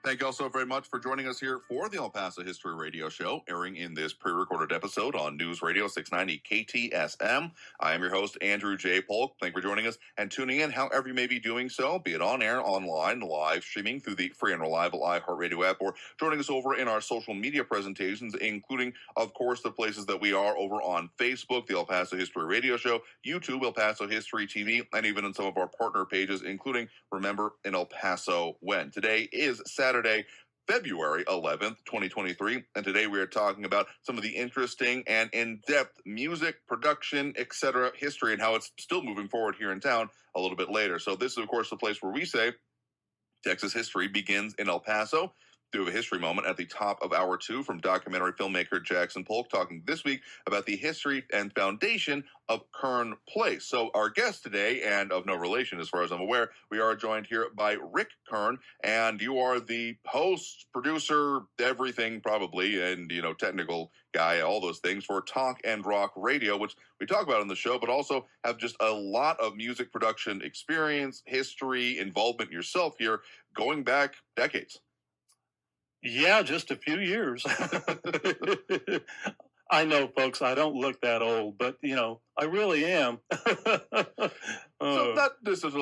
Thank you all so very much for joining us here for the El Paso History Radio Show, airing in this pre-recorded episode on News Radio 690 KTSM. I am your host, Andrew J. Polk. Thank you for joining us and tuning in however you may be doing so, be it on air, online, live streaming through the free and reliable iHeartRadio app, or joining us over in our social media presentations, including, of course, the places that we are over on Facebook, the El Paso History Radio Show, YouTube, El Paso History TV, and even on some of our partner pages, including Remember in El Paso When. Today is Saturday, February 11th, 2023, and today we are talking about some of the interesting and in-depth music, production, etc., history, and how it's still moving forward here in town a little bit later. So this is, of course, the place where we say Texas history begins in El Paso. Do have a history moment at the top of hour 2 from documentary filmmaker Jackson Polk, talking this week about the history and foundation of Kern Place. So our guest today, and of no relation as far as I'm aware, we are joined here by Rick Kern, and you are the host, producer, everything probably, and, technical guy, all those things for Talk and Rock Radio, which we talk about on the show, but also have just a lot of music production experience, history, involvement yourself here, going back decades. Yeah, just a few years. I know, folks, I don't look that old, but, I really am. So not just as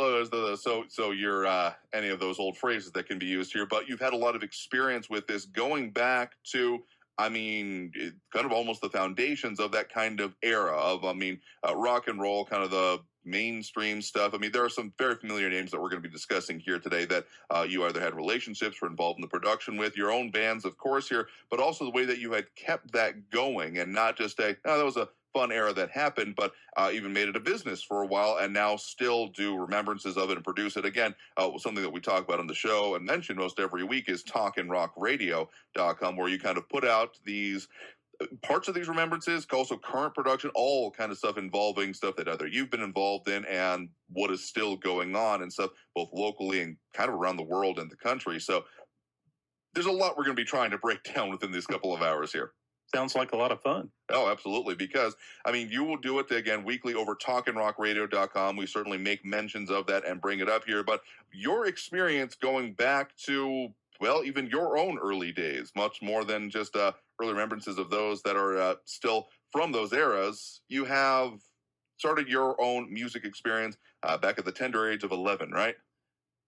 so you're any of those old phrases that can be used here, but you've had a lot of experience with this going back to, kind of almost the foundations of that kind of era of, rock and roll, kind of the mainstream stuff. There are some very familiar names that we're going to be discussing here today that you either had relationships or involved in the production with, your own bands, of course, here, but also the way that you had kept that going and not just that was a fun era that happened, but even made it a business for a while and now still do remembrances of it and produce it. Again, something that we talk about on the show and mention most every week is talkandrockradio.com, where you kind of put out these parts of these remembrances, also current production, all kind of stuff involving stuff that either you've been involved in and what is still going on and stuff both locally and kind of around the world and the country. So there's a lot we're going to be trying to break down within these couple of hours here. Sounds like a lot of fun. Oh, absolutely. Because, you will do it, again, weekly over talkandrockradio.com. We certainly make mentions of that and bring it up here. But your experience going back to, even your own early days, much more than just early remembrances of those that are still from those eras, you have started your own music experience back at the tender age of 11, right?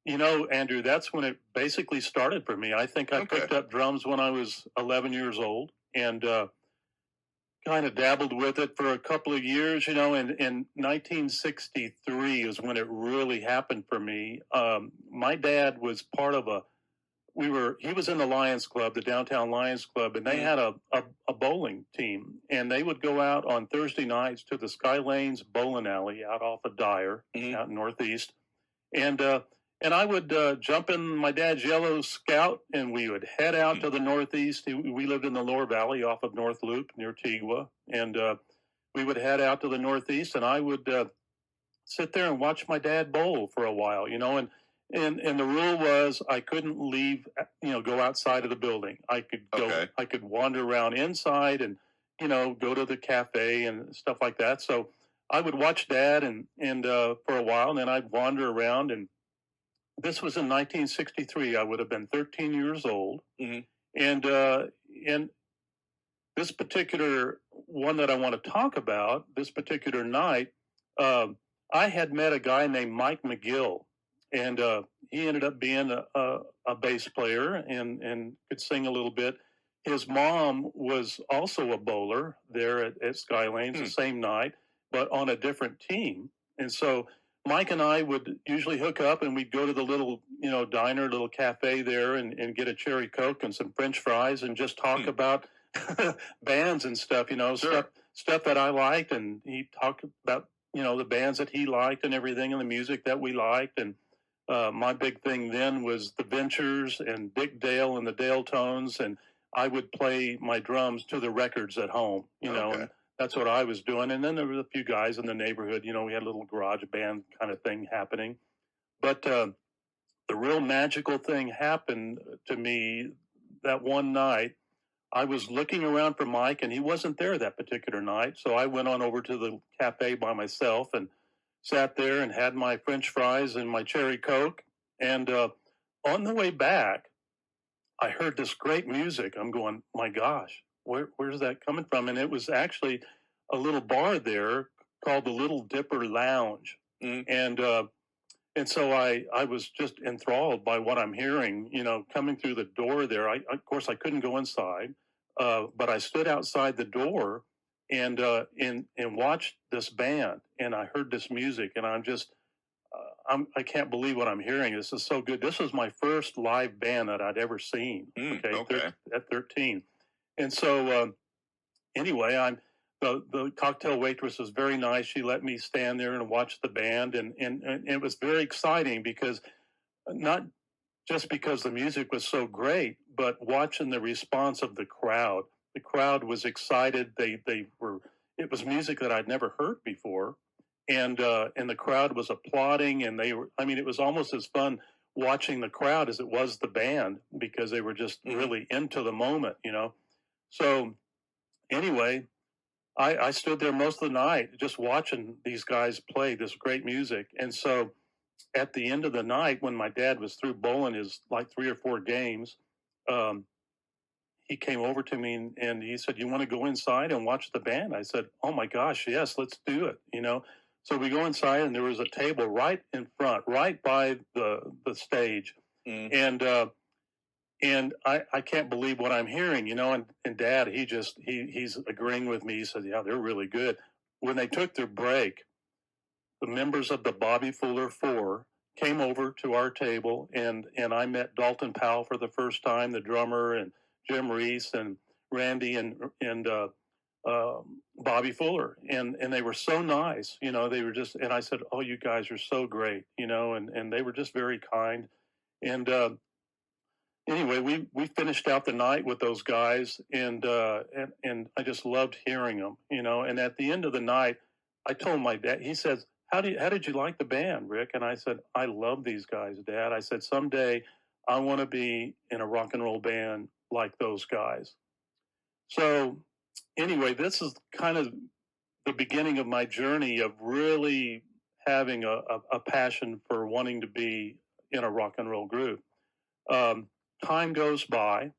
Andrew, that's when it basically started for me. I think I picked up drums when I was 11 years old and kind of dabbled with it for a couple of years, in 1963 is when it really happened for me. My dad was part of he was in the Lions Club, the downtown Lions Club, and they had a bowling team, and they would go out on Thursday nights to the Sky Lanes bowling alley out off of Dyer, out in Northeast, and I would jump in my dad's yellow Scout, and we would head out to the Northeast. We lived in the Lower Valley off of North Loop near Tigua, and we would head out to the Northeast, and I would sit there and watch my dad bowl for a while, And the rule was I couldn't leave, go outside of the building. I could go, I could wander around inside and, go to the cafe and stuff like that. So I would watch Dad and for a while, and then I'd wander around. And this was in 1963. I would have been 13 years old. Mm-hmm. And this particular one that I want to talk about, this particular night, I had met a guy named Mike McGill. And he ended up being a bass player and could sing a little bit. His mom was also a bowler there at Sky Lanes the same night, but on a different team. And so Mike and I would usually hook up and we'd go to the little, diner, little cafe there and get a cherry Coke and some French fries and just talk about bands and stuff, stuff that I liked. And he talked about, the bands that he liked and everything and the music that we liked. And my big thing then was the Ventures and Dick Dale and the Dale Tones, and I would play my drums to the records at home, and that's what I was doing. And then there were a few guys in the neighborhood, we had a little garage band kind of thing happening. But the real magical thing happened to me that one night. I was looking around for Mike, and he wasn't there that particular night, so I went on over to the cafe by myself and sat there and had my French fries and my cherry Coke. And on the way back, I heard this great music. I'm going, my gosh, where's that coming from? And it was actually a little bar there called the Little Dipper Lounge. Mm. And so I was just enthralled by what I'm hearing, coming through the door there. Of course, I couldn't go inside, but I stood outside the door and watched this band, and I heard this music, and I'm just, I can't believe what I'm hearing. This is so good. This was my first live band that I'd ever seen. Okay. At 13, and so anyway, the cocktail waitress was very nice. She let me stand there and watch the band, and it was very exciting because not just because the music was so great, but watching the response of the crowd. The crowd was excited. They were. It was music that I'd never heard before, and the crowd was applauding, and they were. I mean, it was almost as fun watching the crowd as it was the band because they were just really into the moment, So anyway, I stood there most of the night just watching these guys play this great music. And so at the end of the night, when my dad was through bowling his like 3 or 4 games, he came over to me and he said, "You want to go inside and watch the band?" I said, "Oh my gosh, yes, let's do it." So we go inside, and there was a table right in front, right by the stage. And I can't believe what I'm hearing, and Dad, he's agreeing with me. He said, "Yeah, they're really good." When they took their break, the members of the Bobby Fuller Four came over to our table, and I met Dalton Powell for the first time, the drummer, and Jim Reese and Randy and Bobby Fuller, and they were so nice, they were just, and I said, "Oh, you guys are so great," and they were just very kind. And anyway, we finished out the night with those guys, and I just loved hearing them, And at the end of the night, I told my dad. He says, "How did you like the band, Rick?" And I said, "I love these guys, Dad." I said, "Someday I want to be in a rock and roll band like those guys." So anyway, this is kind of the beginning of my journey of really having a passion for wanting to be in a rock and roll group. Time goes by.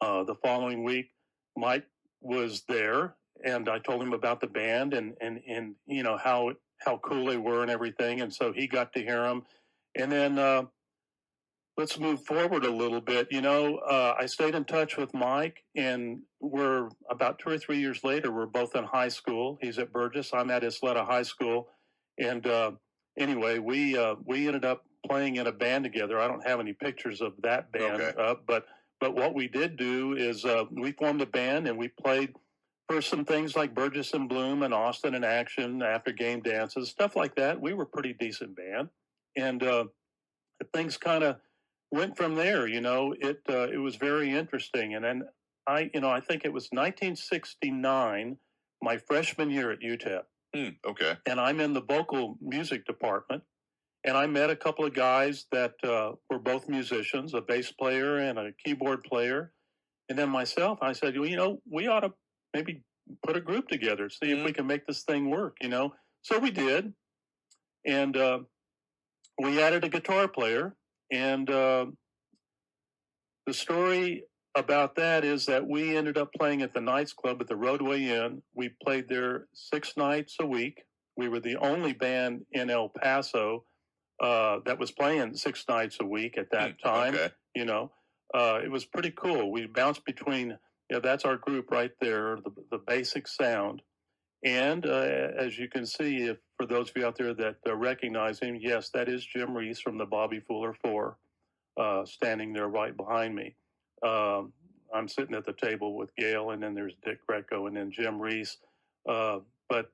The following week, Mike was there, and I told him about the band and how cool they were and everything, and so he got to hear them. And then let's move forward a little bit. I stayed in touch with Mike, and we're about 2 or 3 years later. We're both in high school. He's at Burgess. I'm at Isleta High School, and anyway, we ended up playing in a band together. I don't have any pictures of that band, but what we did do is we formed a band, and we played for some things like Burgess and Bloom and Austin and Action, after game dances, stuff like that. We were a pretty decent band, and things kind of went from there. It was very interesting. And then I think it was 1969, my freshman year at UTEP. Okay. And I'm in the vocal music department. And I met a couple of guys that were both musicians, a bass player and a keyboard player. And then myself, I said, "Well, we ought to maybe put a group together, see if we can make this thing work, So we did. And we added a guitar player. And the story about that is that we ended up playing at the Knights Club at the Roadway Inn. We played there 6 nights a week. We were the only band in El Paso that was playing 6 nights a week at that time. Okay. It was pretty cool. We bounced between, that's our group right there, the basic sound. And as you can see, for those of you out there that recognize him, yes, that is Jim Reese from the Bobby Fuller Four, standing there right behind me. I'm sitting at the table with Gail, and then there's Dick Greco, and then Jim Reese. But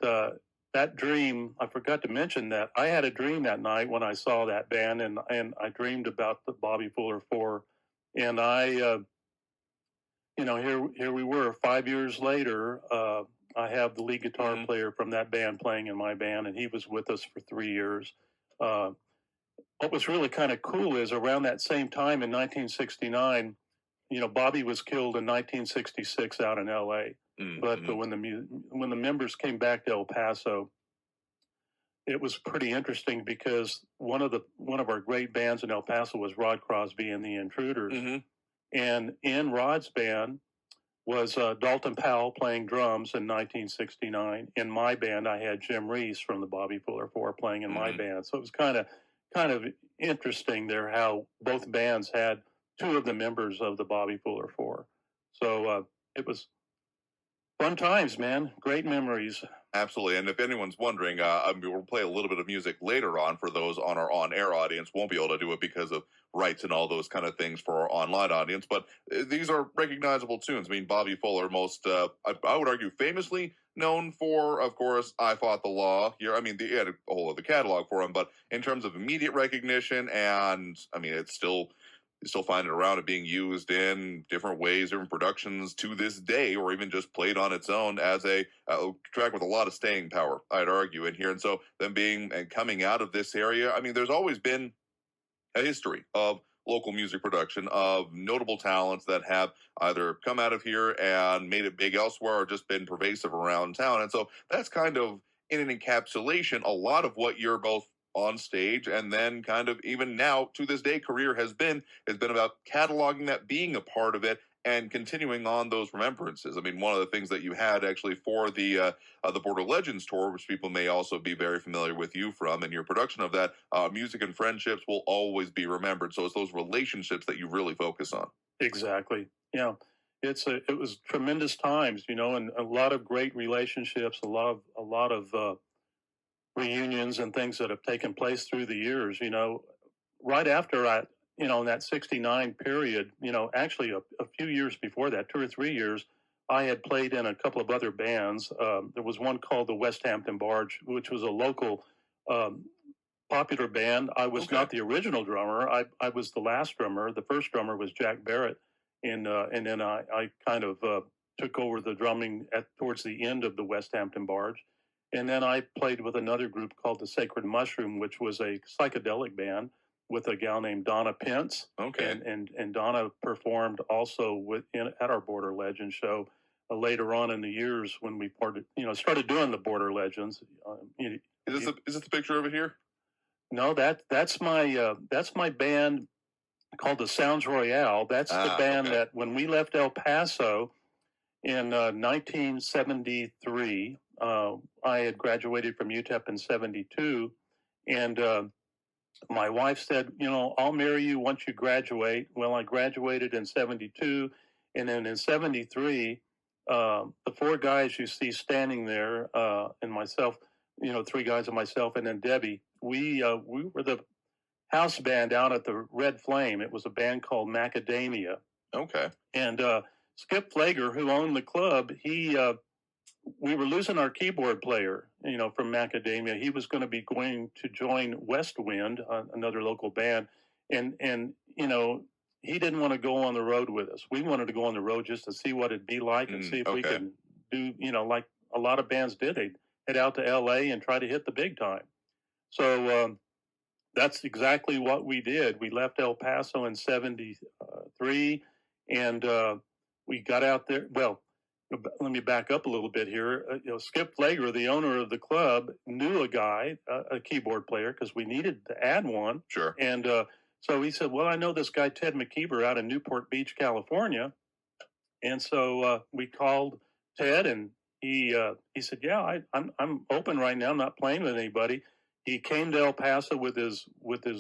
that dream, I forgot to mention that I had a dream that night when I saw that band, and I dreamed about the Bobby Fuller Four, and here we were 5 years later. I have the lead guitar player from that band playing in my band, and he was with us for 3 years. What was really kind of cool is around that same time in 1969, Bobby was killed in 1966 out in L.A. But when the members came back to El Paso, it was pretty interesting because one of our great bands in El Paso was Rod Crosby and the Intruders. And in Rod's band was Dalton Powell playing drums in 1969. In my band, I had Jim Reese from the Bobby Fuller Four playing in my band. So it was kind of interesting there how both bands had two of the members of the Bobby Fuller Four. So it was fun times, man. Great memories. Absolutely. And if anyone's wondering, we'll play a little bit of music later on for those on our on-air audience. Won't be able to do it because of rights and all those kind of things for our online audience. But these are recognizable tunes. I mean, Bobby Fuller, I would argue, famously known for, of course, I Fought the Law. He had a whole other catalog for him. But in terms of immediate recognition, and, I mean, you still find it around, it being used in different ways, different productions to this day, or even just played on its own as a track with a lot of staying power, I'd argue, in here. And so them being and coming out of this area, I mean, there's always been a history of local music production, of notable talents that have either come out of here and made it big elsewhere or just been pervasive around town. And so that's kind of, in an encapsulation, a lot of what you're both on stage and then kind of even now to this day career has been about cataloging that, being a part of it, and continuing on those remembrances. I mean, one of the things that you had actually for the Border Legends tour, which people may also be very familiar with you from, and your production of that, music and friendships will always be remembered. So it's those relationships that you really focus on. Exactly. Yeah. It was tremendous times, and a lot of great relationships, a lot of reunions and things that have taken place through the years. Right after in that 69 period, actually a few years before that, 2 or 3 years, I had played in a couple of other bands. There was one called the West Hampton Barge, which was a local popular band. I was not the original drummer. I was the last drummer. The first drummer was Jack Barrett. And then I kind of took over the drumming towards the end of the West Hampton Barge. And then I played with another group called the Sacred Mushroom, which was a psychedelic band with a gal named Donna Pence. Okay. And Donna performed also at our Border Legends show later on in the years when we started doing the Border Legends. Is this the picture over here? No, that's my band called the Sounds Royale. That's the band that when we left El Paso in 1973. I had graduated from UTEP in 72, and my wife said, I'll marry you once you graduate. Well, I graduated in 72, and then in 73, the four guys you see standing there, and myself, 3 guys and myself, and then Debbie, we were the house band out at the Red Flame. It was a band called Macadamia. Okay. And Skip Flager, who owned the club, we were losing our keyboard player, from Macadamia. He was going to join West Wind, another local band. And he didn't want to go on the road with us. We wanted to go on the road just to see what it'd be like and see if we could do, like a lot of bands did. They'd head out to LA and try to hit the big time. So that's exactly what we did. We left El Paso in 73 and we got out there. Well, let me back up a little bit here. Skip Flager, the owner of the club, knew a guy, a keyboard player, because we needed to add one. Sure. And so he said, well, I know this guy, Ted McKeever, out in Newport Beach, California. And so we called Ted, and he said, yeah, I'm open right now. I'm not playing with anybody. He came to El Paso with his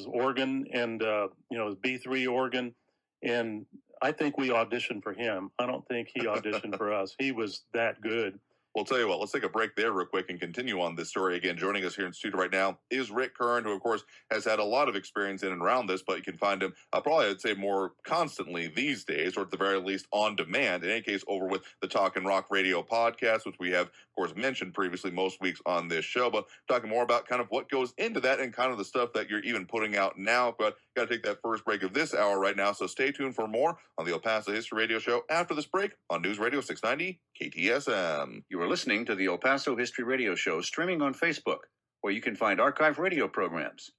organ and, his B3 organ. And I think we auditioned for him. I don't think he auditioned for us. He was that good. Well, I'll tell you what, let's take a break there real quick and continue on this story. Again, joining us here in studio right now is Rick Kern, who, of course, has had a lot of experience in and around this, but you can find him probably, I'd say, more constantly these days, or at the very least on demand. In any case, over with the Talk and Rock Radio podcast, which we have, of course, mentioned previously most weeks on this show, but talking more about kind of what goes into that and kind of the stuff that you're even putting out now. But got to take that first break of this hour right now, so stay tuned for more on the El Paso History Radio Show after this break on News Radio 690 KTSM. You are listening to the El Paso History Radio Show, streaming on Facebook, where you can find archived radio programs.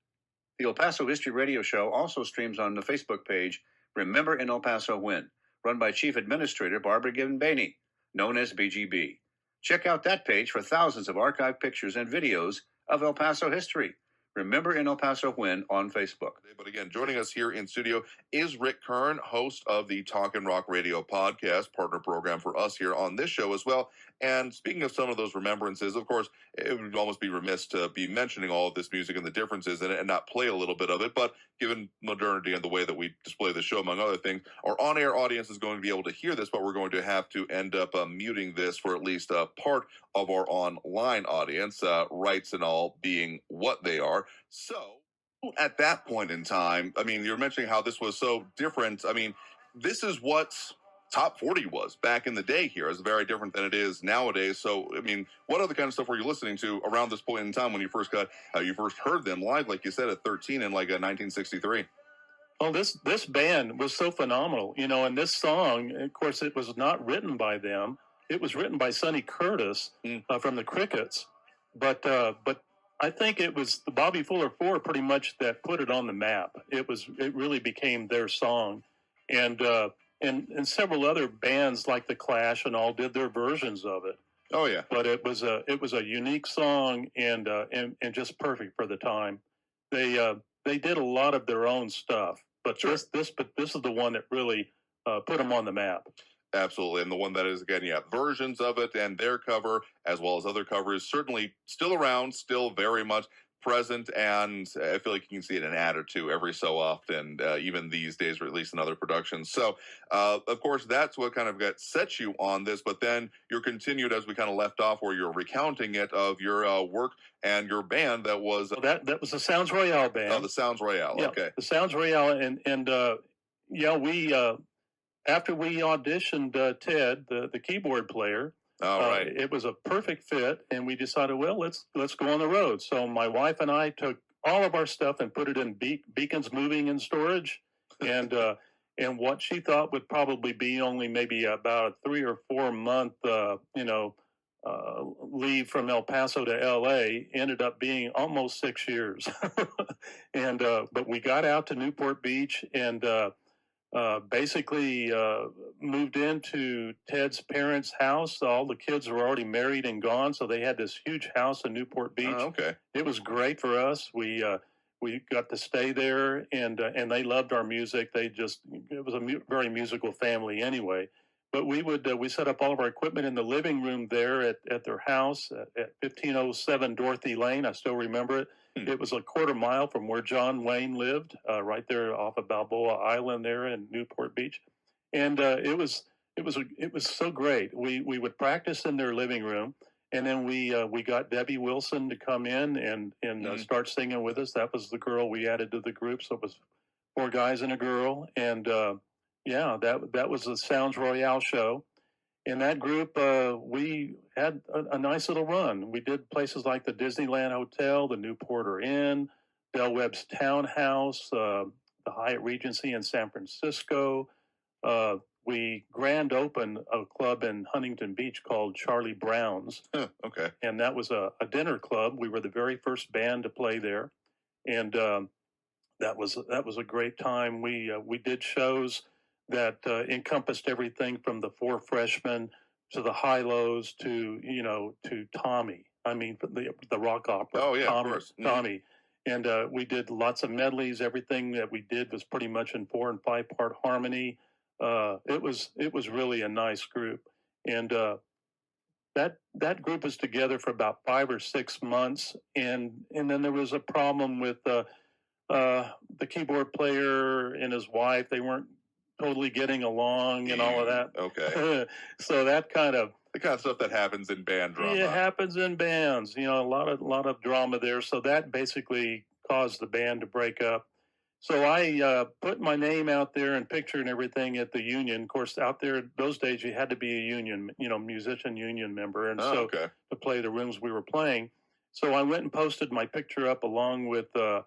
The El Paso History Radio Show also streams on the Facebook page Remember in El Paso When, run by Chief Administrator Barbara Gibbon-Bainey, known as BGB. Check out that page for thousands of archived pictures and videos of El Paso history, Remember in El Paso When on Facebook. But again, joining us here in studio is Rick Kern, host of the Talkin' Rock Radio podcast, partner program for us here on this show as well. And speaking of some of those remembrances, of course, it would almost be remiss to be mentioning all of this music and the differences in it and not play a little bit of it. But given modernity and the way that we display the show, among other things, our on-air audience is going to be able to hear this, but we're going to have to end up muting this for at least part of our online audience, rights and all being what they are. So at that point in time, I mean, you're mentioning how this was so different. I mean, this is what Top 40 was back in the day here. It's very different than it is nowadays. So, I mean, what other kind of stuff were you listening to around this point in time when you first heard them live, like you said, at 13 in 1963? Well, this band was so phenomenal, and this song, of course, it was not written by them. It was written by Sonny Curtis from the Crickets. But I think it was the Bobby Fuller Four pretty much that put it on the map. It really became their song, and several other bands like the Clash and all did their versions of it. Oh yeah, but it was a unique song and just perfect for the time. They did a lot of their own stuff, but sure. this is the one that really put them on the map. Absolutely. And the one that is, again, versions of it and their cover, as well as other covers, certainly still around, still very much present. And I feel like you can see it an ad or two every so often, even these days, or at least in other productions. So, of course, that's what kind of set you on this. But then you're continued, as we kind of left off, where you're recounting it of your work and your band that was... that was the Sounds Royale band. Oh, the Sounds Royale. Yeah, okay. The Sounds Royale. And we... after we auditioned Ted, the keyboard player, right. It was a perfect fit, and we decided, well, let's go on the road. So my wife and I took all of our stuff and put it in Beacon's Moving and Storage, and what she thought would probably be only maybe about a 3 or 4 month, leave from El Paso to L.A. ended up being almost 6 years, but we got out to Newport Beach and. Basically moved into Ted's parents' house. All the kids were already married and gone, so they had this huge house in Newport Beach. Oh, okay. It was great for us. We got to stay there, and they loved our music. It was a very musical family anyway. But we set up all of our equipment in the living room there at their house at 1507 Dorothy Lane. I still remember it. It was a quarter mile from where John Wayne lived, right there off of Balboa Island there in Newport Beach, and it was so great. We would practice in their living room, and then we got Debbie Wilson to come in and start singing with us. That was the girl we added to the group, so it was 4 guys and a girl, and that was the Sounds Royale show. In that group, we had a nice little run. We did places like the Disneyland Hotel, the New Porter Inn, Del Webb's Townhouse, the Hyatt Regency in San Francisco. We grand opened a club in Huntington Beach called Charlie Brown's. Okay. And that was a dinner club. We were the very first band to play there. And that was a great time. We did shows that encompassed everything from the 4 Freshmen to the High-Lows to Tommy. I mean, the rock opera. Oh yeah, Tommy, of course. Tommy. And we did lots of medleys. Everything that we did was pretty much in 4 and 5 part harmony. It was really a nice group. And that group was together for about 5 or 6 months. And then there was a problem with the keyboard player and his wife. They weren't totally getting along and all of that. Okay. So that kind of the kind of stuff that happens in band drama. It happens in bands, a lot of drama there. So that basically caused the band to break up. So I put my name out there and picture and everything at the union. Of course, out there those days you had to be a union, musician union member, and to play the rooms we were playing. So I went and posted my picture up along with a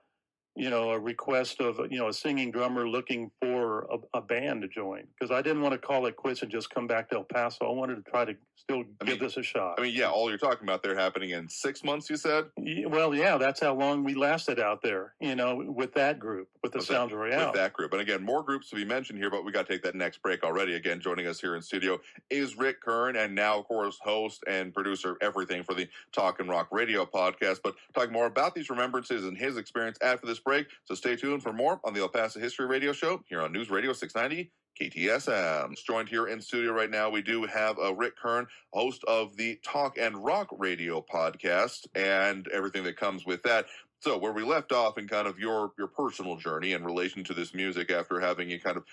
request of a singing drummer looking for for a band to join, because I didn't want to call it quits and just come back to El Paso. I wanted to try to still give this a shot. I mean, yeah, all you're talking about there happening in 6 months, you said? Well, yeah, that's how long we lasted out there, with that group, with the Sounds Royale. With that group. And again, more groups to be mentioned here, but we got to take that next break already. Again, joining us here in studio is Rick Kern, and now, of course, host and producer, everything for the Talk and Rock Radio podcast. But talking more about these remembrances and his experience after this break. So stay tuned for more on the El Paso History Radio Show here on News Radio 690 KTSM. Joined here in studio right now, we do have Rick Kern, host of the Talk and Rock Radio podcast and everything that comes with that. So where we left off in kind of your personal journey in relation to this music after having you kind of,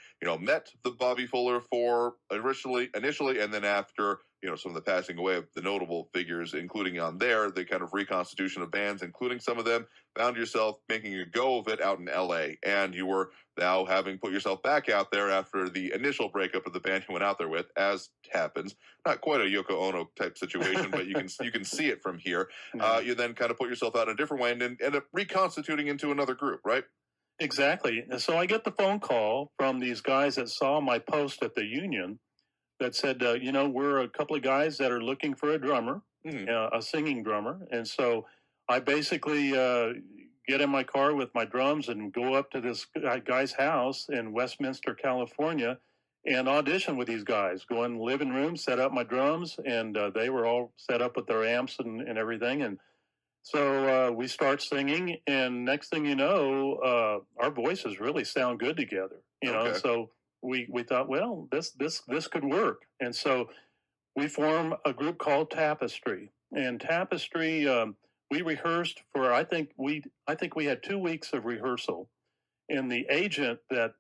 met the Bobby Fuller for initially, and then after, some of the passing away of the notable figures, including on there, the kind of reconstitution of bands, including some of them, found yourself making a go of it out in L.A. And you were now having put yourself back out there after the initial breakup of the band you went out there with, as happens. Not quite a Yoko Ono type situation, but you can see it from here. You then kind of put yourself out in a different way and then end up reconstituting into another group, right? Exactly. And so I get the phone call from these guys that saw my post at the Union that said, we're a couple of guys that are looking for a drummer, a singing drummer. And so I basically get in my car with my drums and go up to this guy's house in Westminster, California, and audition with these guys. Go in the living room, set up my drums, and they were all set up with their amps and everything. And so we start singing, and next thing you know, our voices really sound good together. Okay. So we thought, well, this could work. And so we form a group called Tapestry. And Tapestry, we rehearsed for, I think we had 2 weeks of rehearsal. And the agent that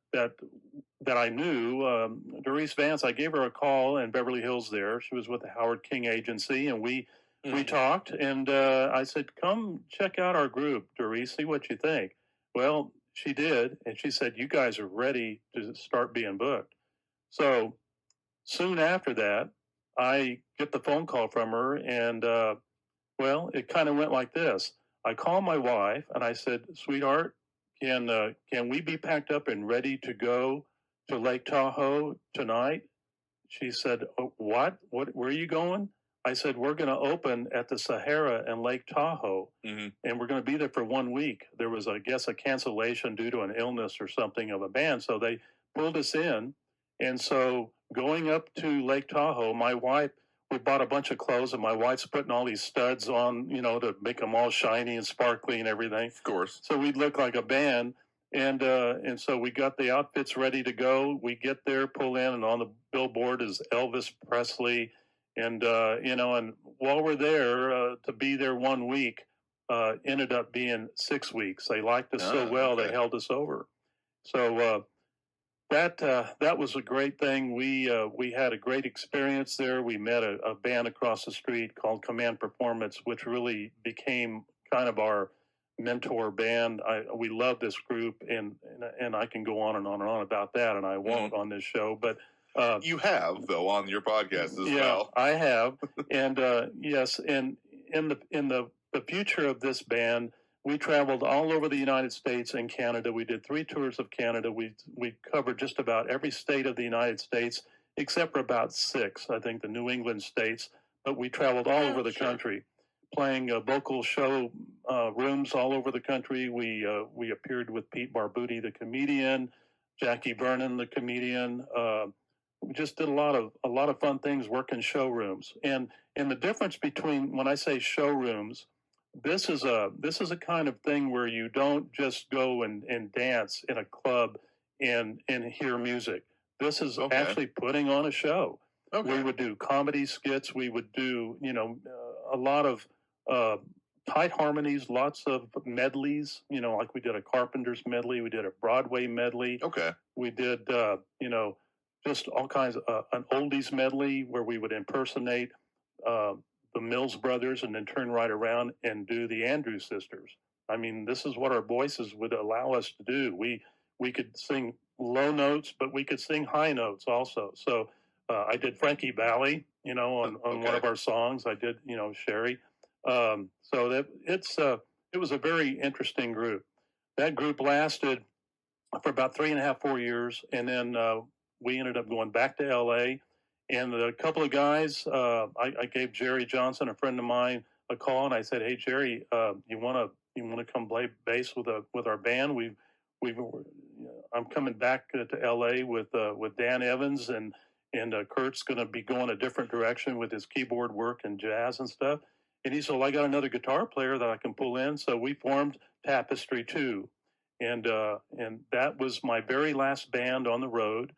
I knew, Doris Vance, I gave her a call in Beverly Hills there. She was with the Howard King Agency, and we talked, and I said, come check out our group, Doris, see what you think. Well, she did, and she said, you guys are ready to start being booked. So soon after that, I get the phone call from her, and, it kind of went like this. I called my wife, and I said, sweetheart, can we be packed up and ready to go to Lake Tahoe tonight? She said, oh, what? Where are you going? I said, we're going to open at the Sahara and Lake Tahoe, and we're going to be there for 1 week. There was, I guess, a cancellation due to an illness or something of a band, so they pulled us in. And so going up to Lake Tahoe, we bought a bunch of clothes, and my wife's putting all these studs on, to make them all shiny and sparkly and everything. Of course. So we'd look like a band. And so we got the outfits ready to go. We get there, pull in, and on the billboard is Elvis Presley. And, and while we're there, to be there 1 week, ended up being 6 weeks. They liked us so well, They held us over. So that was a great thing. We had a great experience there. We met a band across the street called Command Performance, which really became kind of our mentor band. We love this group, and I can go on and on and on about that, and I won't on this show, but you have, though, on your podcast as well. I have, and yes, and in the future of this band, we traveled all over the United States and Canada. We did 3 tours of Canada. We covered just about every state of the United States, except for about 6, I think, the New England states. But we traveled all over the country, playing vocal show rooms all over the country. We appeared with Pete Barbuti, the comedian, Jackie Vernon, the comedian. We just did a lot of fun things working showrooms. And the difference between, when I say showrooms, this is a kind of thing where you don't just go and dance in a club and hear music. This is actually putting on a show. Okay. We would do comedy skits. We would do, a lot of tight harmonies, lots of medleys, like we did a Carpenters medley. We did a Broadway medley. Okay. We did, just all kinds of an oldies medley where we would impersonate the Mills Brothers and then turn right around and do the Andrews Sisters. I mean, this is what our voices would allow us to do. We could sing low notes, but we could sing high notes also. So I did Frankie Valli, on one of our songs. I did, Sherry. So that it was a very interesting group. That group lasted for about 3.5, 4 years. And then we ended up going back to LA. And a couple of guys, I gave Jerry Johnson, a friend of mine, a call, and I said, "Hey, Jerry, you want to come play bass with our band? I'm coming back to LA with Dan Evans, and Kurt's going to be going a different direction with his keyboard work and jazz and stuff." And he said, "Well, I got another guitar player that I can pull in." So we formed Tapestry 2. And that was my very last band on the road.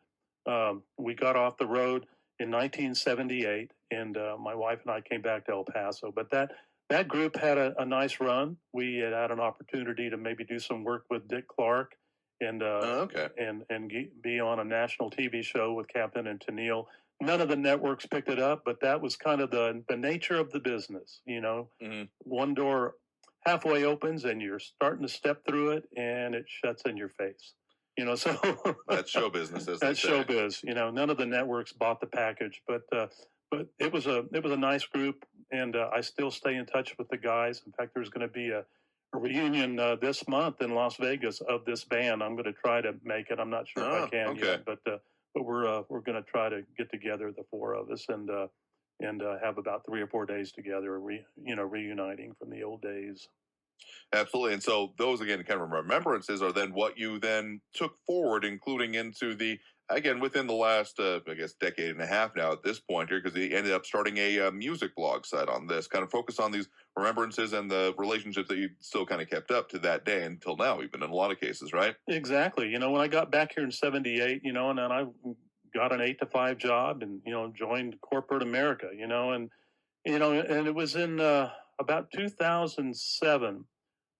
We got off the road in 1978, and my wife and I came back to El Paso. But that group had a nice run. We had an opportunity to maybe do some work with Dick Clark and be on a national TV show with Captain and Tennille. None of the networks picked it up, but that was kind of the nature of the business. One door halfway opens and you're starting to step through it and it shuts in your face. So that's show business. That's showbiz. None of the networks bought the package, but it was a nice group, and I still stay in touch with the guys. In fact, there's going to be a reunion this month in Las Vegas of this band. I'm going to try to make it. I'm not sure if I can yet, but we're going to try to get together, the four of us, and have about 3 or 4 days together, reuniting from the old days. Absolutely. And so those, again, kind of remembrances are then what you then took forward, including into within the last, decade and a half now at this point here, because he ended up starting a music blog site on this, kind of focus on these remembrances and the relationships that you still kind of kept up to that day until now, even in a lot of cases, right? Exactly. When I got back here in 78, and then I got an 8-to-5 job and, joined corporate America, and it was in about 2007.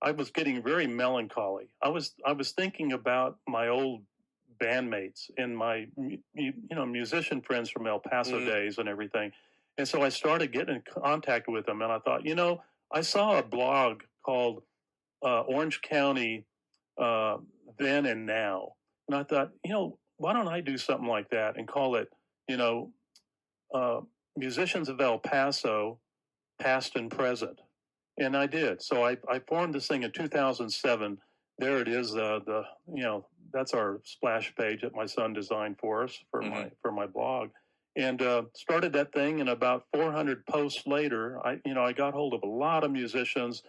I was getting very melancholy. I was thinking about my old bandmates and my musician friends from El Paso days and everything. And so I started getting in contact with them, and I thought, I saw a blog called Orange County Then and Now. And I thought, why don't I do something like that and call it, Musicians of El Paso, Past and Present. And I did. So I formed this thing in 2007. There it is. That's our splash page that my son designed for us for my blog, and started that thing. And about 400 posts later, I got hold of a lot of musicians,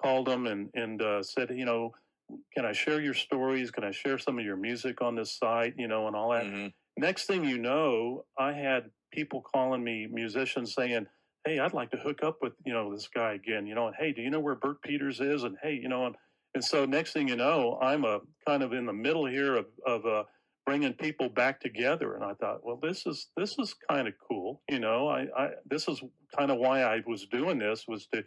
called them and said, can I share your stories? Can I share some of your music on this site? And all that. Mm-hmm. Next thing you know, I had people calling me, musicians, saying, "Hey, I'd like to hook up with, this guy again, and hey, do you know where Bert Peters is?" And hey, and so next thing you know, I'm kind of in the middle here of bringing people back together. And I thought, well, this is kind of cool. This is kind of why I was doing this, was to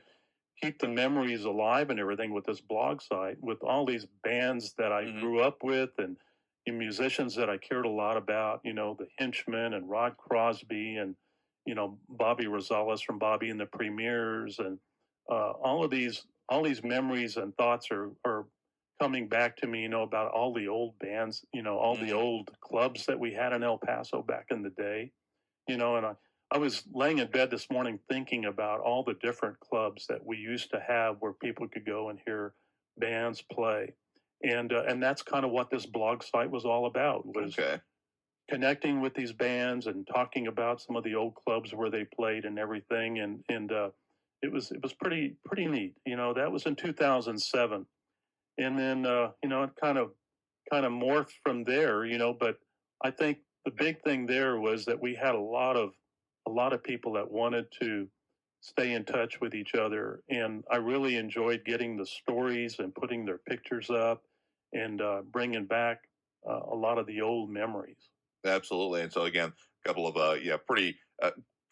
keep the memories alive and everything with this blog site, with all these bands that I grew up with and musicians that I cared a lot about, the Henchmen and Rod Crosby and, Bobby Rosales from Bobby and the Premiers, and all these memories and thoughts are coming back to me, about all the old bands, all the old clubs that we had in El Paso back in the day, and I was laying in bed this morning thinking about all the different clubs that we used to have where people could go and hear bands play, and that's kind of what this blog site was all about, was connecting with these bands and talking about some of the old clubs where they played and everything. And it was pretty neat. That was in 2007. And then, it kind of morphed from there, but I think the big thing there was that we had a lot of people that wanted to stay in touch with each other. And I really enjoyed getting the stories and putting their pictures up and bringing back a lot of the old memories. Absolutely. And so again, a couple of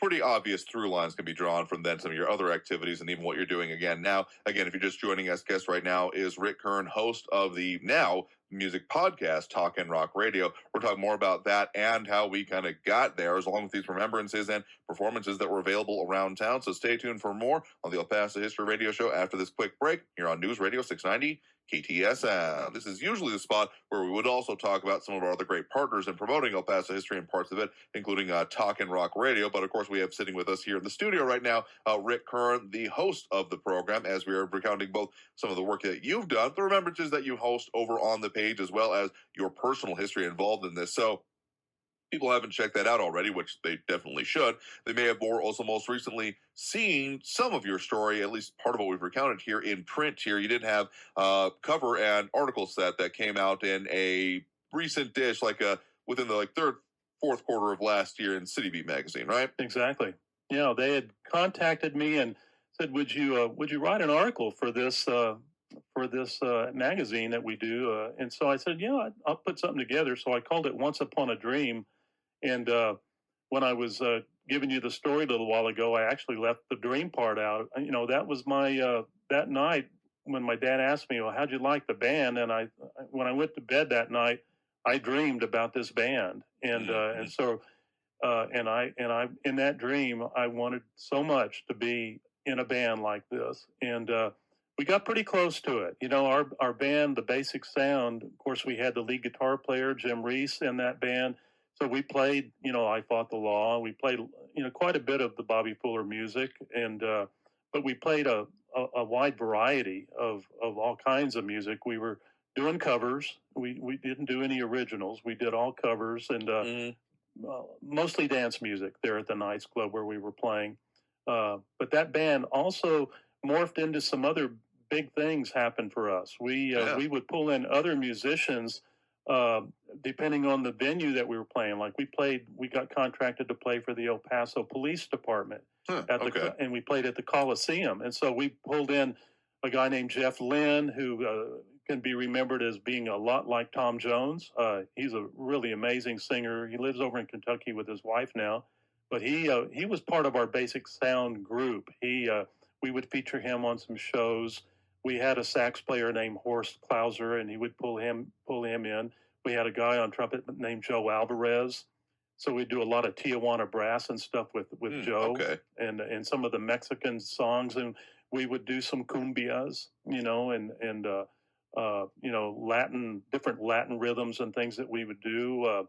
pretty obvious through lines can be drawn from then some of your other activities and even what you're doing again now. Again, if you're just joining us, guest right now is Rick Kern, host of the now music podcast Talk and Rock Radio. We're talking more about that and how we kind of got there, as long with these remembrances and performances that were available around town. So stay tuned for more on the El Paso History Radio Show after this quick break here on News Radio 690 KTSM. This is usually the spot where we would also talk about some of our other great partners in promoting El Paso history and parts of it, including Talk and Rock Radio. But of course, we have sitting with us here in the studio right now, Rick Kern, the host of the program, as we are recounting both some of the work that you've done, the remembrances that you host over on the page page as well as your personal history involved in this. So people haven't checked that out already, which they definitely should. They may have also most recently seen some of your story, at least part of what we've recounted here in print here. You did have a cover and article set that came out in a recent dish, within the fourth quarter of last year in City Beat magazine, right? Exactly. They had contacted me and said, "Would you write an article for this magazine that we do?" And so I said, "Yeah, I'll put something together." So I called it "Once Upon a Dream." And when I was giving you the story a little while ago, I actually left the dream part out. That was my that night when my dad asked me, "Well, how'd you like the band?" And when I went to bed that night, I dreamed about this band, and so in that dream, I wanted so much to be in a band like this, and we got pretty close to it. Our band, the Basic Sound. Of course, we had the lead guitar player Jim Reese in that band. So we played, I Fought the Law. We played, quite a bit of the Bobby Fuller music, and but we played a wide variety of all kinds of music. We were doing covers. We didn't do any originals. We did all covers and mostly dance music there at the Knights Club where we were playing. But that band also morphed into some other big things happened for us. We would pull in other musicians. Depending on the venue that we were playing, we got contracted to play for the El Paso Police Department and we played at the Coliseum. And so we pulled in a guy named Jeff Lynne, who can be remembered as being a lot like Tom Jones. He's a really amazing singer. He lives over in Kentucky with his wife now, but he was part of our Basic Sound group. We would feature him on some shows. We had a sax player named Horst Klauser, and he would pull him in. We had a guy on trumpet named Joe Alvarez. So we do a lot of Tijuana brass and stuff with Joe and some of the Mexican songs, and we would do some cumbias, and different Latin rhythms and things that we would do.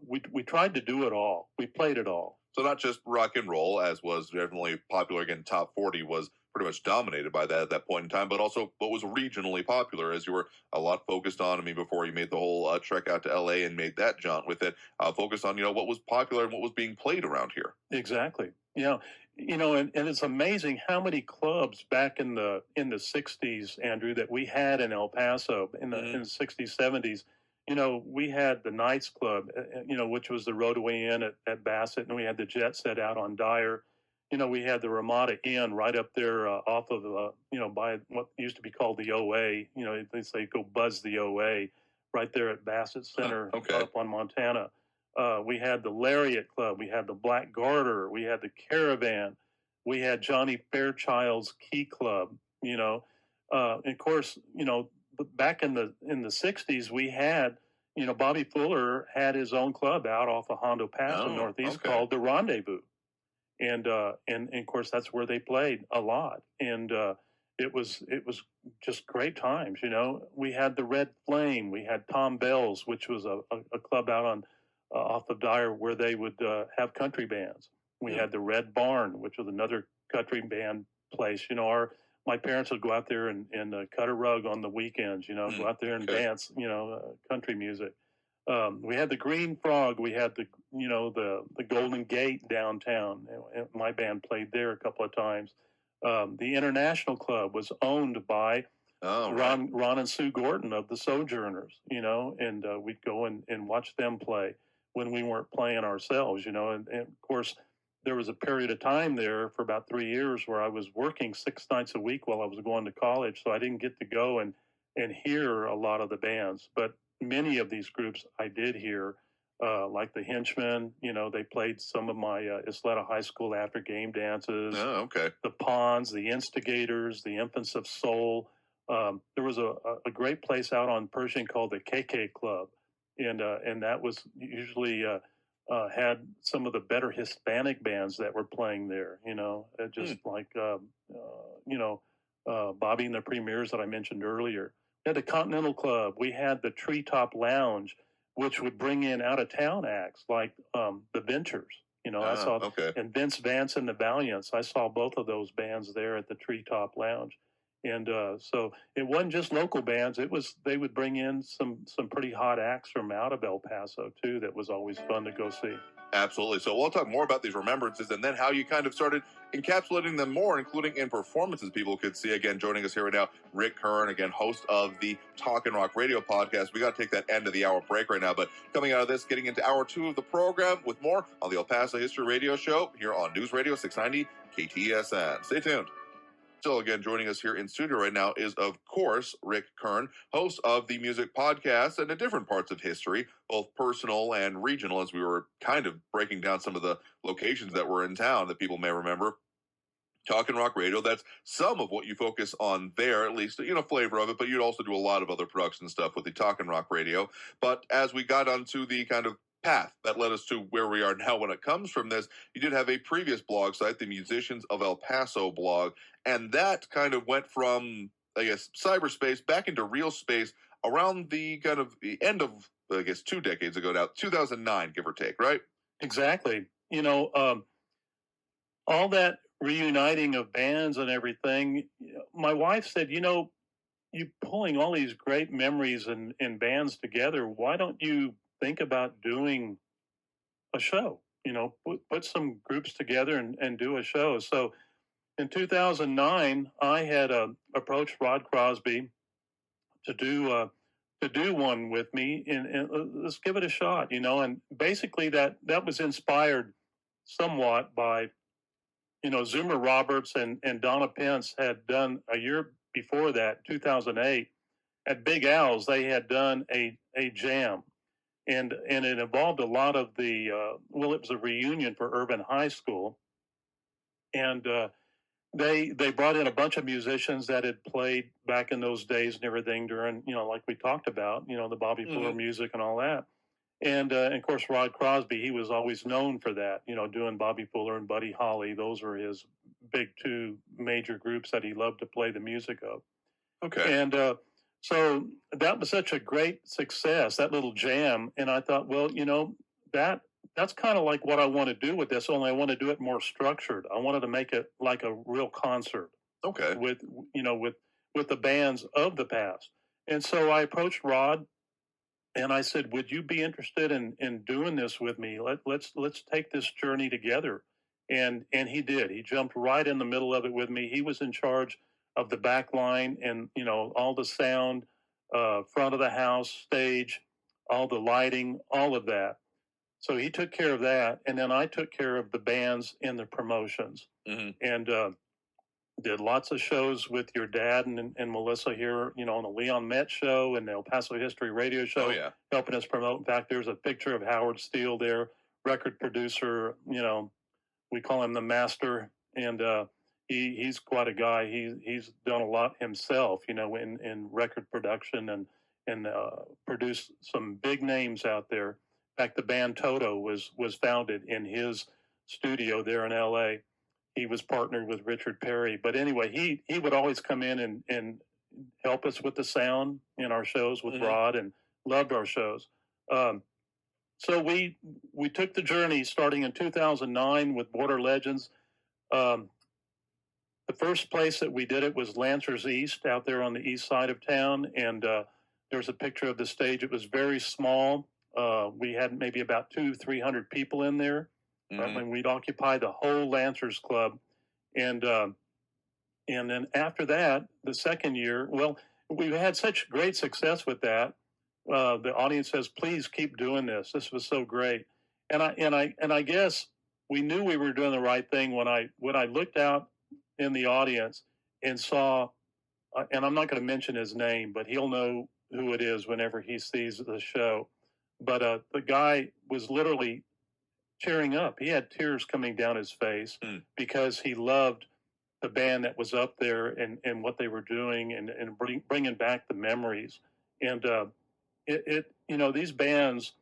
We tried to do it all. We played it all. So not just rock and roll, as was definitely popular. Again, top 40 was pretty much dominated by that at that point in time, but also what was regionally popular, as you were a lot focused on, before you made the whole trek out to LA and made that jaunt with it, focused on, what was popular and what was being played around here. Exactly. And it's amazing how many clubs back in the 60s, Andrew, that we had in El Paso in the 60s, 70s. We had the Knights Club, which was the Roadway Inn at Bassett, and we had the Jet Set out on Dyer. We had the Ramada Inn right up there off of, by what used to be called the OA. They say go buzz the OA right there at Bassett Center up on Montana. We had the Lariat Club. We had the Black Garter. We had the Caravan. We had Johnny Fairchild's Key Club, and of course, back in the 60s, we had, Bobby Fuller had his own club out off of Hondo Pass in Northeast called the Rendezvous. And of course, that's where they played a lot. And it was just great times, We had the Red Flame. We had Tom Bell's, which was a club out on off of Dyer where they would have country bands. We had the Red Barn, which was another country band place. My parents would go out there and cut a rug on the weekends, go out there and dance, country music. We had the Green Frog. We had the Golden Gate downtown. My band played there a couple of times. The International Club was owned by Ron and Sue Gordon of the Sojourners, and we'd go and watch them play when we weren't playing ourselves, and of course, there was a period of time there for about 3 years where I was working 6 nights a week while I was going to college, so I didn't get to go and hear a lot of the bands. But many of these groups I did hear, like the Henchmen. They played some of my Isleta High School after game dances. The Pawns, the Instigators, the Infants of Soul. There was a great place out on Pershing called the KK Club, and that was usually had some of the better Hispanic bands that were playing there, like Bobby and the Premiers that I mentioned earlier. We had the Continental Club. We had the Treetop Lounge, which would bring in out-of-town acts like the Ventures. I saw, and Vince Vance and the Valiants. I saw both of those bands there at the Treetop Lounge. And so it wasn't just local bands. They would bring in some pretty hot acts from out of El Paso too. That was always fun to go see. Absolutely. So we'll talk more about these remembrances and then how you kind of started encapsulating them more, including in performances people could see. Again, joining us here right now, Rick Kern, again, host of the Talkin' Rock Radio podcast. We got to take that end of the hour break right now, but coming out of this, getting into hour 2 of the program with more on the El Paso History Radio Show here on News Radio 690 KTSN. Stay tuned. Still, again, joining us here in studio right now is, of course, Rick Kern, host of the music podcast and in different parts of history, both personal and regional, as we were kind of breaking down some of the locations that were in town that people may remember. Talkin' Rock Radio, that's some of what you focus on there, at least, flavor of it, but you'd also do a lot of other production stuff with the Talkin' Rock Radio. But as we got onto the kind of path that led us to where we are now when it comes from this, you did have a previous blog site, the Musicians of El Paso blog, and that kind of went from, I guess, cyberspace back into real space around the kind of the end of, I guess, 2 decades ago now, 2009, give or take, right? Exactly. All that reuniting of bands and everything, my wife said, you pulling all these great memories and bands together, why don't you think about doing a show, put some groups together and do a show. So in 2009, I had approached Rod Crosby to do one with me and let's give it a shot, and basically that was inspired somewhat by, Zoomer Roberts and Donna Pence had done a year before that, 2008, at Big Al's, they had done a jam. And it involved a lot of the, it was a reunion for Urban High School. And they brought in a bunch of musicians that had played back in those days and everything during, like we talked about, the Bobby Fuller music and all that. And of course, Rod Crosby, he was always known for that, doing Bobby Fuller and Buddy Holly. Those were his big 2 major groups that he loved to play the music of. Okay. And so that was such a great success, that little jam. And I thought, well, that's kind of like what I want to do with this, only I want to do it more structured. I wanted to make it like a real concert. Okay. With the bands of the past. And so I approached Rod and I said, would you be interested in doing this with me? Let's take this journey together. And he did. He jumped right in the middle of it with me. He was in charge of the back line and, all the sound, front of the house, stage, all the lighting, all of that. So he took care of that. And then I took care of the bands and the promotions. Mm-hmm. And did lots of shows with your dad and Melissa here, on the Leon Met show and the El Paso History Radio Show, helping us promote. In fact, there's a picture of Howard Steele there, record producer, we call him the master. And he's quite a guy. He's done a lot himself, in record production and produced some big names out there. In fact, the band Toto was founded in his studio there in L.A. He was partnered with Richard Perry. But anyway, he would always come in and help us with the sound in our shows with Rod and loved our shows. So we took the journey starting in 2009 with Border Legends. The first place that we did it was Lancers East out there on the east side of town. And there's a picture of the stage. It was very small. We had maybe about 200-300 people in there. When we'd occupy the whole Lancers Club. And then after that, the second year, we had such great success with that. The audience says, please keep doing this. This was so great. And I guess we knew we were doing the right thing when I looked out in the audience and saw, and I'm not going to mention his name, but he'll know who it is whenever he sees the show. But the guy was literally tearing up. He had tears coming down his face because he loved the band that was up there and what they were doing and bringing back the memories. And these bands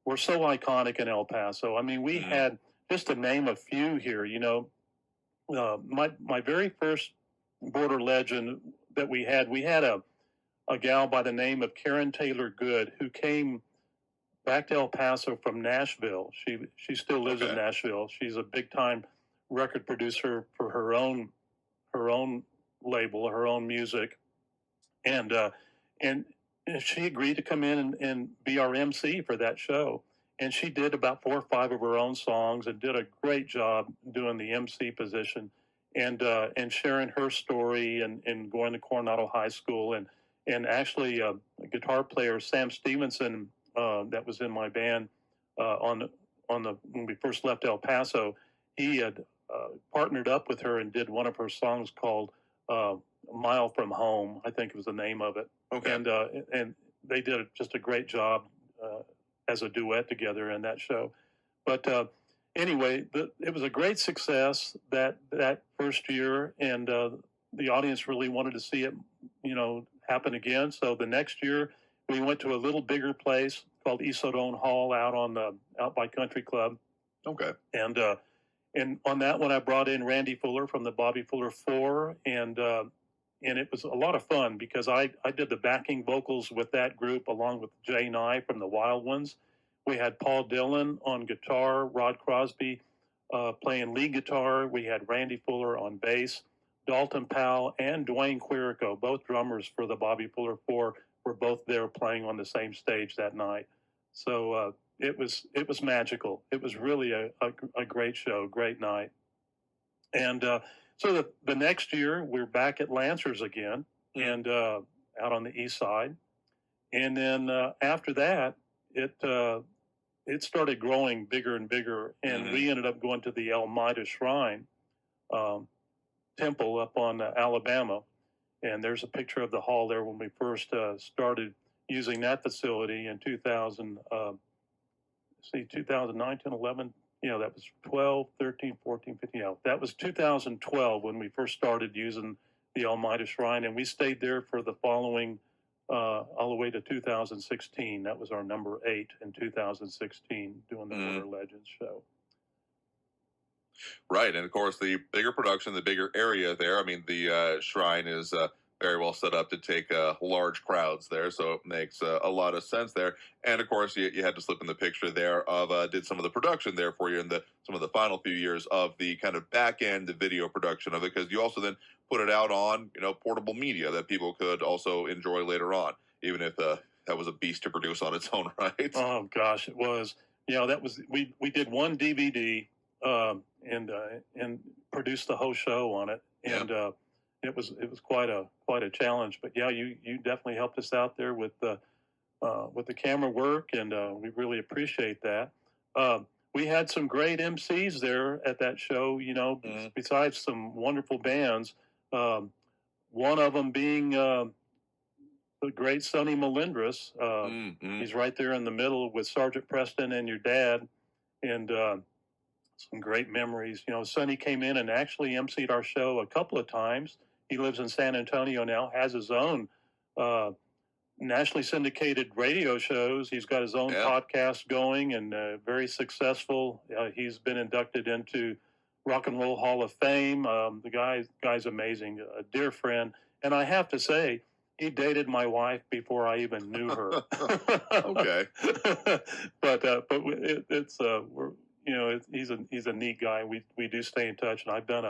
were so iconic in El Paso. I mean, we had, just to name a few here, my very first Border Legend that we had a gal by the name of Karen Taylor Good who came back to El Paso from Nashville. She still lives in Nashville. She's a big time record producer for her own label, her own music, and she agreed to come in and be our MC for that show. And she did about 4 or 5 of her own songs and did a great job doing the MC position and sharing her story and going to Coronado High School. And actually, a guitar player, Sam Stevenson, that was in my band when we first left El Paso, he had partnered up with her and did one of her songs called Mile from Home, I think was the name of it. Okay. And they did just a great job as a duet together in that show. But anyway, it was a great success that first year, and the audience really wanted to see it, happen again. So the next year, we went to a little bigger place called Isodone Hall out by Country Club. Okay. And on that one, I brought in Randy Fuller from the Bobby Fuller 4, and it was a lot of fun because I did the backing vocals with that group along with Jay Nye from the Wild Ones. We had Paul Dillon on guitar, Rod Crosby playing lead guitar. We had Randy Fuller on bass, Dalton Powell, and Dwayne Quirico, both drummers for the Bobby Fuller 4, were both there playing on the same stage that night. So it was magical. It was really a great show, great night. And so the next year, we're back at Lancers again and out on the east side. And then after that, it started growing bigger and bigger. And we ended up going to the Elmira Shrine Temple up on Alabama. And there's a picture of the hall there when we first started using that facility in 2009, 10, 11. That was 12, 13, 14, 15. That was 2012 when we first started using the Elmira Shrine, and we stayed there for the following, all the way to 2016. That was our number 8 in 2016, doing the Border Legends show. Right, and of course, the bigger production, the bigger area there. I mean, the shrine is very well set up to take large crowds there, so it makes a lot of sense there. And of course, you had to slip in the picture there of did some of the production there for you in some of the final few years of the kind of back end, the video production of it, because you also then put it out on portable media that people could also enjoy later on, even if that was a beast to produce on its own, right? Oh gosh, it was. That was we did one DVD and produced the whole show on it, and it was quite a challenge. But yeah, you definitely helped us out there with the camera work, and we really appreciate that. We had some great MCs there at that show, besides some wonderful bands. One of them being the great Sonny Melendres. He's right there in the middle with Sergeant Preston and your dad, and some great memories. Sonny came in and actually emceed our show a couple of times. He lives in San Antonio now, has his own nationally syndicated radio shows. He's got his own podcast going and very successful. He's been inducted into Rock and Roll Hall of Fame. The guy's amazing, a dear friend. And I have to say, he dated my wife before I even knew her. Okay. But he's a neat guy. We do stay in touch, and I've done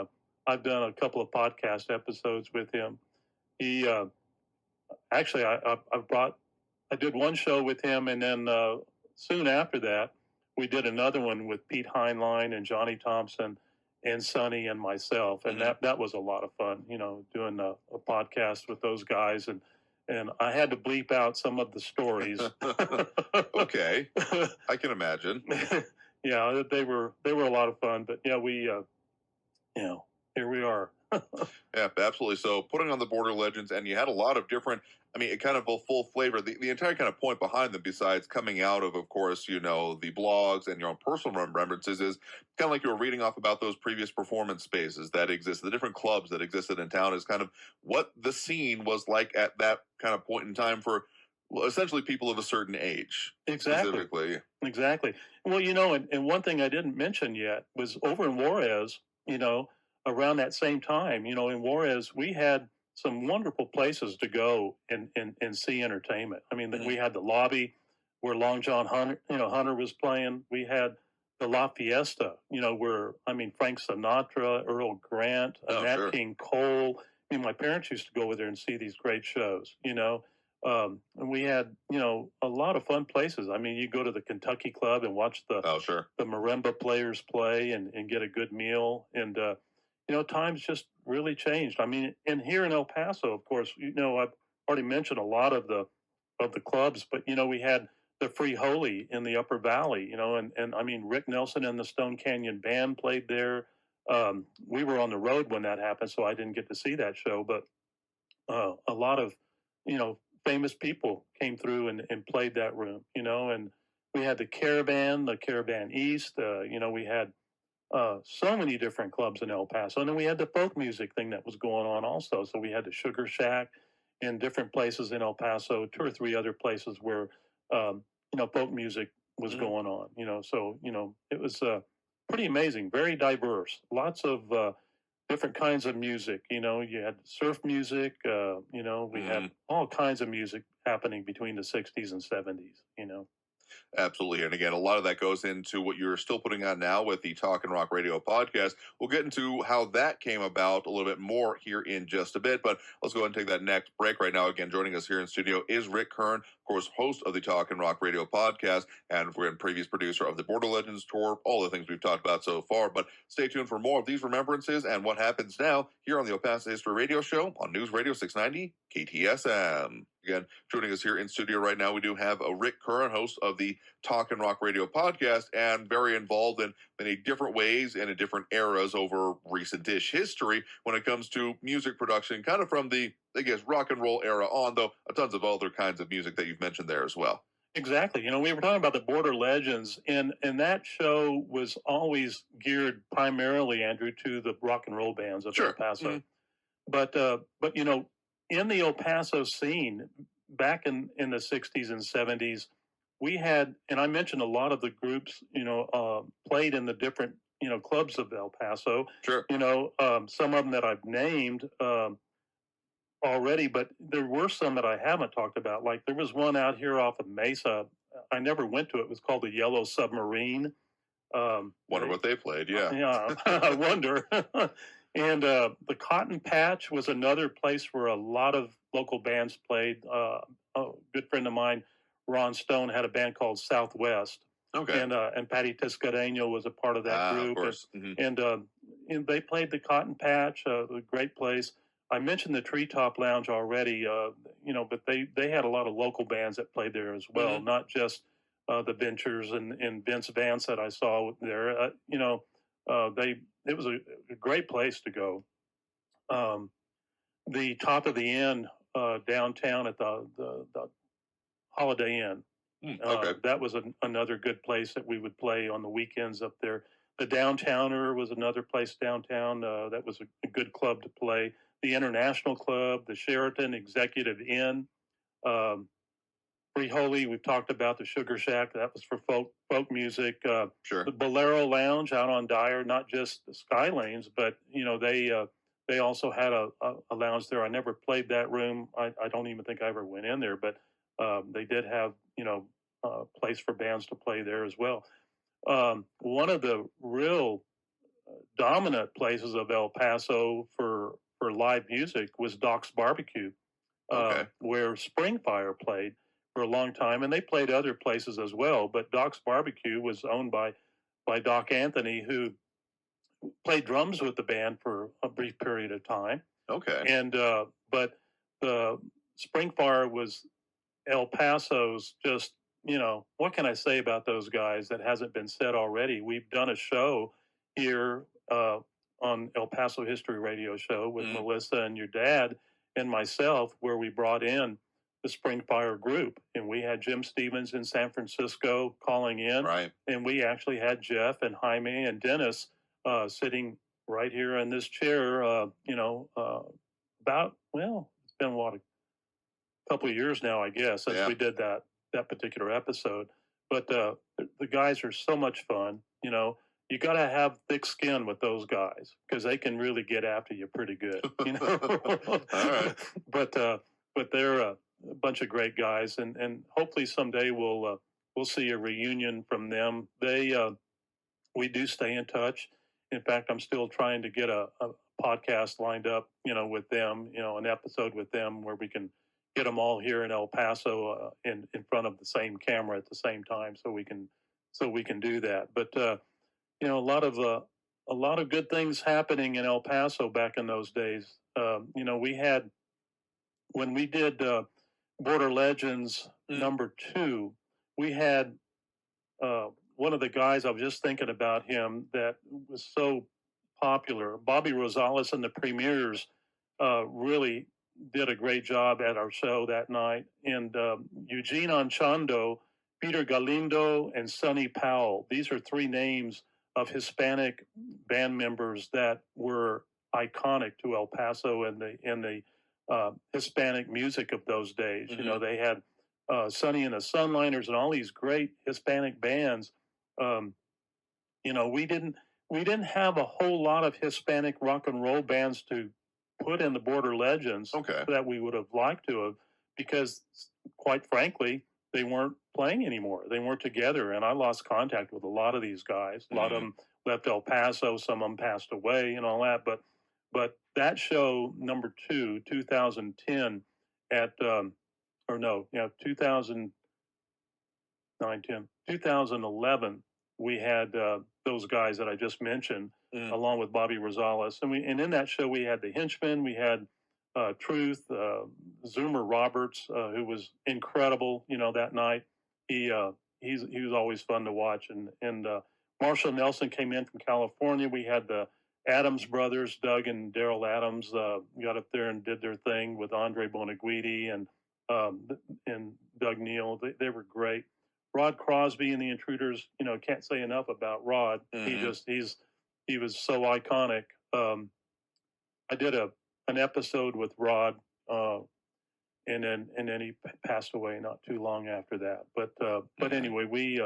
a couple of podcast episodes with him. He actually I did one show with him, and then soon after that we did another one with Pete Heinlein and Johnny Thompson and Sonny and myself, and that was a lot of fun. Doing a podcast with those guys, and I had to bleep out some of the stories. Okay, I can imagine. Yeah, they were a lot of fun, but yeah, we here we are. Yeah, absolutely. So putting on the Border Legends, and you had a lot of different, it kind of a full flavor. The entire kind of point behind them, besides coming out of course, the blogs and your own personal remembrances, is kind of like you were reading off about those previous performance spaces that exist, the different clubs that existed in town, is kind of what the scene was like at that kind of point in time for essentially people of a certain age. Exactly. Exactly. Well, and one thing I didn't mention yet was over in Juarez, around that same time, in Juarez, we had some wonderful places to go and see entertainment. We had the lobby where Long John Hunter was playing. We had the La Fiesta, where Frank Sinatra, Earl Grant, Nat King Cole, I mean, my parents used to go over there and see these great shows, and we had, a lot of fun places. I mean, you go to the Kentucky Club and watch the sure. the marimba players play and get a good meal. And, times just really changed. I mean, and here in El Paso, of course, I've already mentioned a lot of the clubs, but, we had the Free Holy in the Upper Valley, and I mean, Rick Nelson and the Stone Canyon Band played there. We were on the road when that happened, so I didn't get to see that show, but a lot of, famous people came through and played that room, and we had the Caravan East, we had so many different clubs in El Paso. And then we had the folk music thing that was going on also. So we had the Sugar Shack in different places in El Paso, 2 or 3 other places where, folk music was going on, So, it was pretty amazing, very diverse, lots of different kinds of music. You had surf music, we had all kinds of music happening between the 60s and 70s. Absolutely. And again, a lot of that goes into what you're still putting on now with the Talk and Rock Radio podcast. We'll get into how that came about a little bit more here in just a bit, but let's go ahead and take that next break right now. Again, joining us here in studio is Rick Kern, of course, host of the Talk and Rock Radio podcast, and we're a previous producer of the Border Legends Tour, all the things we've talked about so far. But stay tuned for more of these remembrances and what happens now here on the El Paso History Radio Show on News Radio 690 KTSM. Again, joining us here in studio right now, we do have a Rick Kern, host of the Talk and Rock Radio podcast, and very involved in many different ways and in different eras over recent-ish history when it comes to music production, kind of from the, rock and roll era on, though tons of other kinds of music that you've mentioned there as well. Exactly. We were talking about the Border Legends, and that show was always geared primarily, Andrew, to the rock and roll bands of El Paso. But in the El Paso scene, back in the 60s and 70s, we had, and I mentioned a lot of the groups, played in the different, clubs of El Paso. Sure. Some of them that I've named already, but there were some that I haven't talked about. Like there was one out here off of Mesa. I never went to it. It was called the Yellow Submarine. Wonder what they played. Yeah. Yeah, I wonder. And the Cotton Patch was another place where a lot of local bands played. A good friend of mine, Ron Stone, had a band called Southwest. Okay. And Patty Tiscareño was a part of that group. Of course. And they played the Cotton Patch, a great place. I mentioned the Treetop Lounge already, but they had a lot of local bands that played there as well, not just the Ventures and Vince Vance that I saw there. It was a great place to go. The Top of the Inn downtown at the Holiday Inn. That was another good place that we would play on the weekends up there. The Downtowner was another place downtown. That was a good club to play. The International Club, the Sheraton Executive Inn, Free Holy. We've talked about the Sugar Shack. That was for folk music. Sure. The Bolero Lounge out on Dyer, not just the Sky Lanes, but they also had a lounge there. I never played that room. I don't even think I ever went in there, but they did have a place for bands to play there as well. One of the real dominant places of El Paso for live music was Doc's Barbecue, where Springfire played for a long time, and they played other places as well. But Doc's Barbecue was owned by Doc Anthony, who played drums with the band for a brief period of time. Okay. And but the Springfire was El Paso's just, what can I say about those guys that hasn't been said already? We've done a show here on El Paso History Radio Show with Melissa and your dad and myself, where we brought in the Springfire group, and we had Jim Stevens in San Francisco calling in, right? And we actually had Jeff and Jaime and Dennis sitting right here in this chair. It's been a couple of years now, I guess, since we did that particular episode. But the guys are so much fun. You got to have thick skin with those guys because they can really get after you pretty good. All right. But they're a bunch of great guys, and hopefully someday we'll see a reunion from them. We do stay in touch. In fact, I'm still trying to get a podcast lined up, with them, an episode with them where we can get them all here in El Paso in front of the same camera at the same time, so we can do that. But a lot of good things happening in El Paso back in those days. We had, when we did Border Legends #2, we had one of the guys, I was just thinking about him, that was so popular. Bobby Rosales and the Premiers really did a great job at our show that night. And Eugene Anchondo, Peter Galindo, and Sonny Powell. These are three names of Hispanic band members that were iconic to El Paso and the Hispanic music of those days. Mm-hmm. They had Sonny and the Sunliners and all these great Hispanic bands. We didn't have a whole lot of Hispanic rock and roll bands to put in the Border Legends that we would have liked to have, because quite frankly, they weren't playing anymore. They weren't together, and I lost contact with a lot of these guys. A lot of them left El Paso, some of them passed away and all that. But that show, #2, 2010 at, 2011, we had those guys that I just mentioned, along with Bobby Rosales. And in that show, we had the Henchmen, we had Truth, Zoomer Roberts, who was incredible, that night. He was always fun to watch. And Marshall Nelson came in from California. We had the Adams brothers, Doug and Daryl Adams, got up there and did their thing with Andre Bonaguidi and Doug Neal. They were great. Rod Crosby and the Intruders, can't say enough about Rod. He was so iconic. I did an episode with Rod, and then he passed away not too long after that. But anyway, we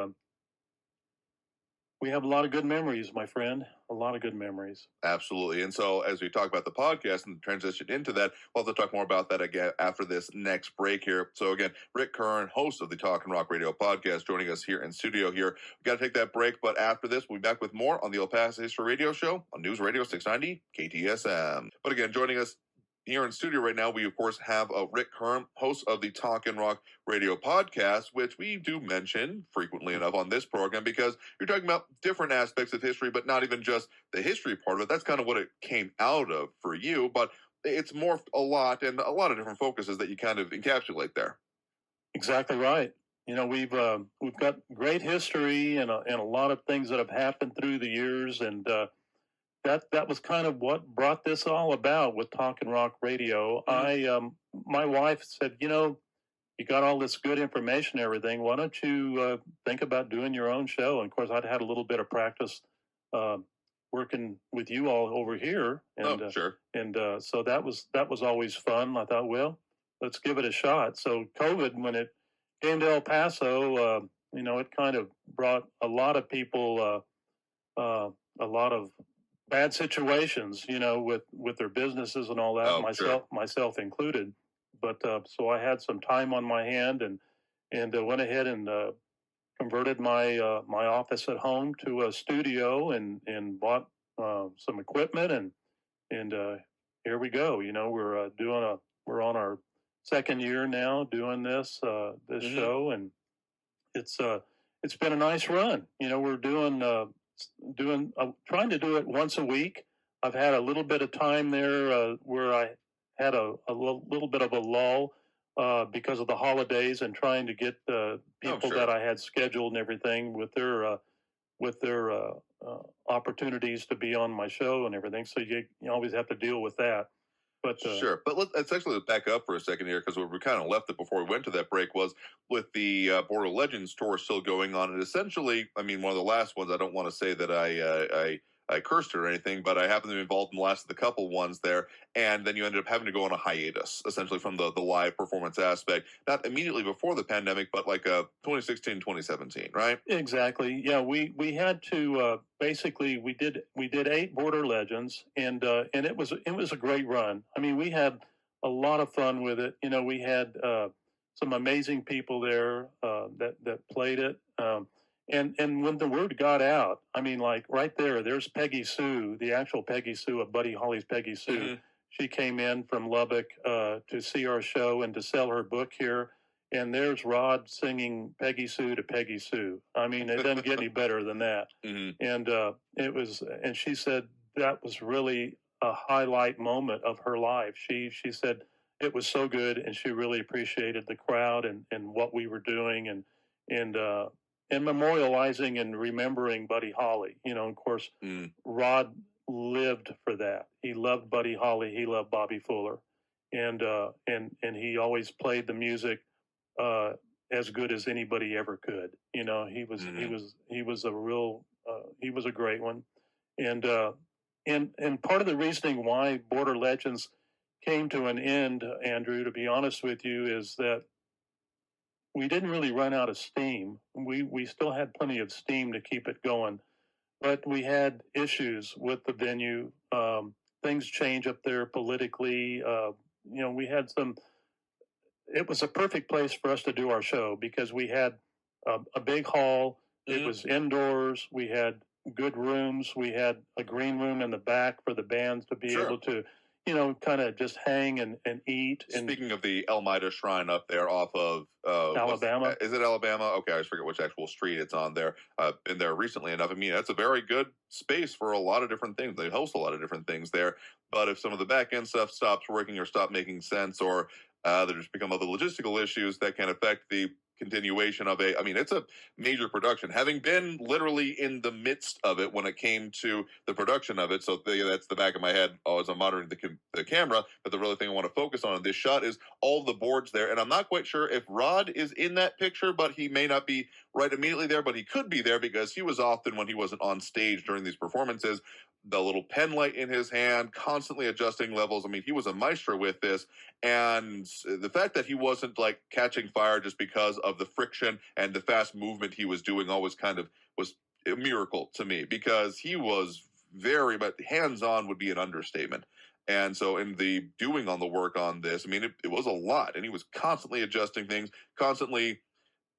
have a lot of good memories, my friend. A lot of good memories. Absolutely. And so as we talk about the podcast and transition into that, we'll have to talk more about that again after this next break here. So again, Rick Kern, host of the Talk and Rock Radio podcast, joining us here in studio here. We've got to take that break, but after this, we'll be back with more on the El Paso History Radio Show on News Radio 690 KTSM. But again, joining us here in studio right now, we of course have Rick Kern, host of the Talk and Rock Radio podcast, which we do mention frequently enough on this program because you're talking about different aspects of history, but not even just the history part of it. That's kind of what it came out of for you, but it's morphed a lot and a lot of different focuses that you kind of encapsulate there. Exactly right. We've got great history and a lot of things that have happened through the years, and that was kind of what brought this all about with Talk and Rock Radio. My wife said, you got all this good information and everything. Why don't you think about doing your own show? And of course, I'd had a little bit of practice working with you all over here, and sure. And so that was always fun. I thought, well, let's give it a shot. So COVID, when it came to El Paso, it kind of brought a lot of people a lot of bad situations, with their businesses and all that, myself included. But so I had some time on my hand and went ahead and converted my office at home to a studio and bought some equipment and here we go. We're on our second year now doing this show, and it's been a nice run. We're trying to do it once a week. I've had a little bit of time there where I had a little bit of a lull because of the holidays and trying to get the people that I had scheduled and everything with their opportunities to be on my show and everything. So you always have to deal with that. But sure. But let's actually back up for a second here, because we kind of left it before we went to that break was with the Border Legends tour still going on. And essentially, one of the last ones, I don't want to say that I cursed her or anything, but I happened to be involved in the last of the couple ones there. And then you ended up having to go on a hiatus, essentially from the live performance aspect, not immediately before the pandemic, but like 2016, 2017, right? Exactly. Yeah, we had to basically we did 8 Border Legends, and it was a great run. We had a lot of fun with it. We had some amazing people there that played it. And when the word got out, I mean, like right there's Peggy Sue, the actual Peggy Sue of Buddy Holly's Peggy Sue. Mm-hmm. She came in from Lubbock to see our show and to sell her book here. And there's Rod singing Peggy Sue to Peggy Sue. I mean, it doesn't get any better than that. Mm-hmm. And she said that was really a highlight moment of her life. She said it was so good, and she really appreciated the crowd and what we were doing and memorializing and remembering Buddy Holly. You know, of course, Rod lived for that. He loved Buddy Holly. He loved Bobby Fuller, and he always played the music as good as anybody ever could. You know, he was a real he was a great one, and part of the reasoning why Border Legends came to an end, Andrew, to be honest with you, is that we didn't really run out of steam. We still had plenty of steam to keep it going, but we had issues with the venue. Things change up there politically. You know, we had some. It was a perfect place for us to do our show because we had a big hall. It was indoors. We had good rooms. We had a green room in the back for the bands to be able to, you know, kind of just hang and eat. Speaking of the Elmira Shrine up there off of Alabama. Is it Alabama? Okay, I just forget which actual street it's on there. Been there recently enough. I mean, that's a very good space for a lot of different things. They host a lot of different things there. But if some of the back end stuff stops working or stop making sense, or there just become other logistical issues that can affect the continuation of I mean, it's a major production. Having been literally in the midst of it when it came to the production of it, so that's the back of my head as I'm monitoring the camera, but the real thing I want to focus on in this shot is all the boards there, and I'm not quite sure if Rod is in that picture, but he may not be right immediately there, but he could be there because he was often, when he wasn't on stage during these performances, the little pen light in his hand, constantly adjusting levels. I mean, he was a maestro with this. And the fact that he wasn't like catching fire just because of the friction and the fast movement he was doing always kind of was a miracle to me, because he was but hands-on would be an understatement. And so in the doing on the work on this, I mean, it was a lot. And he was constantly adjusting things, constantly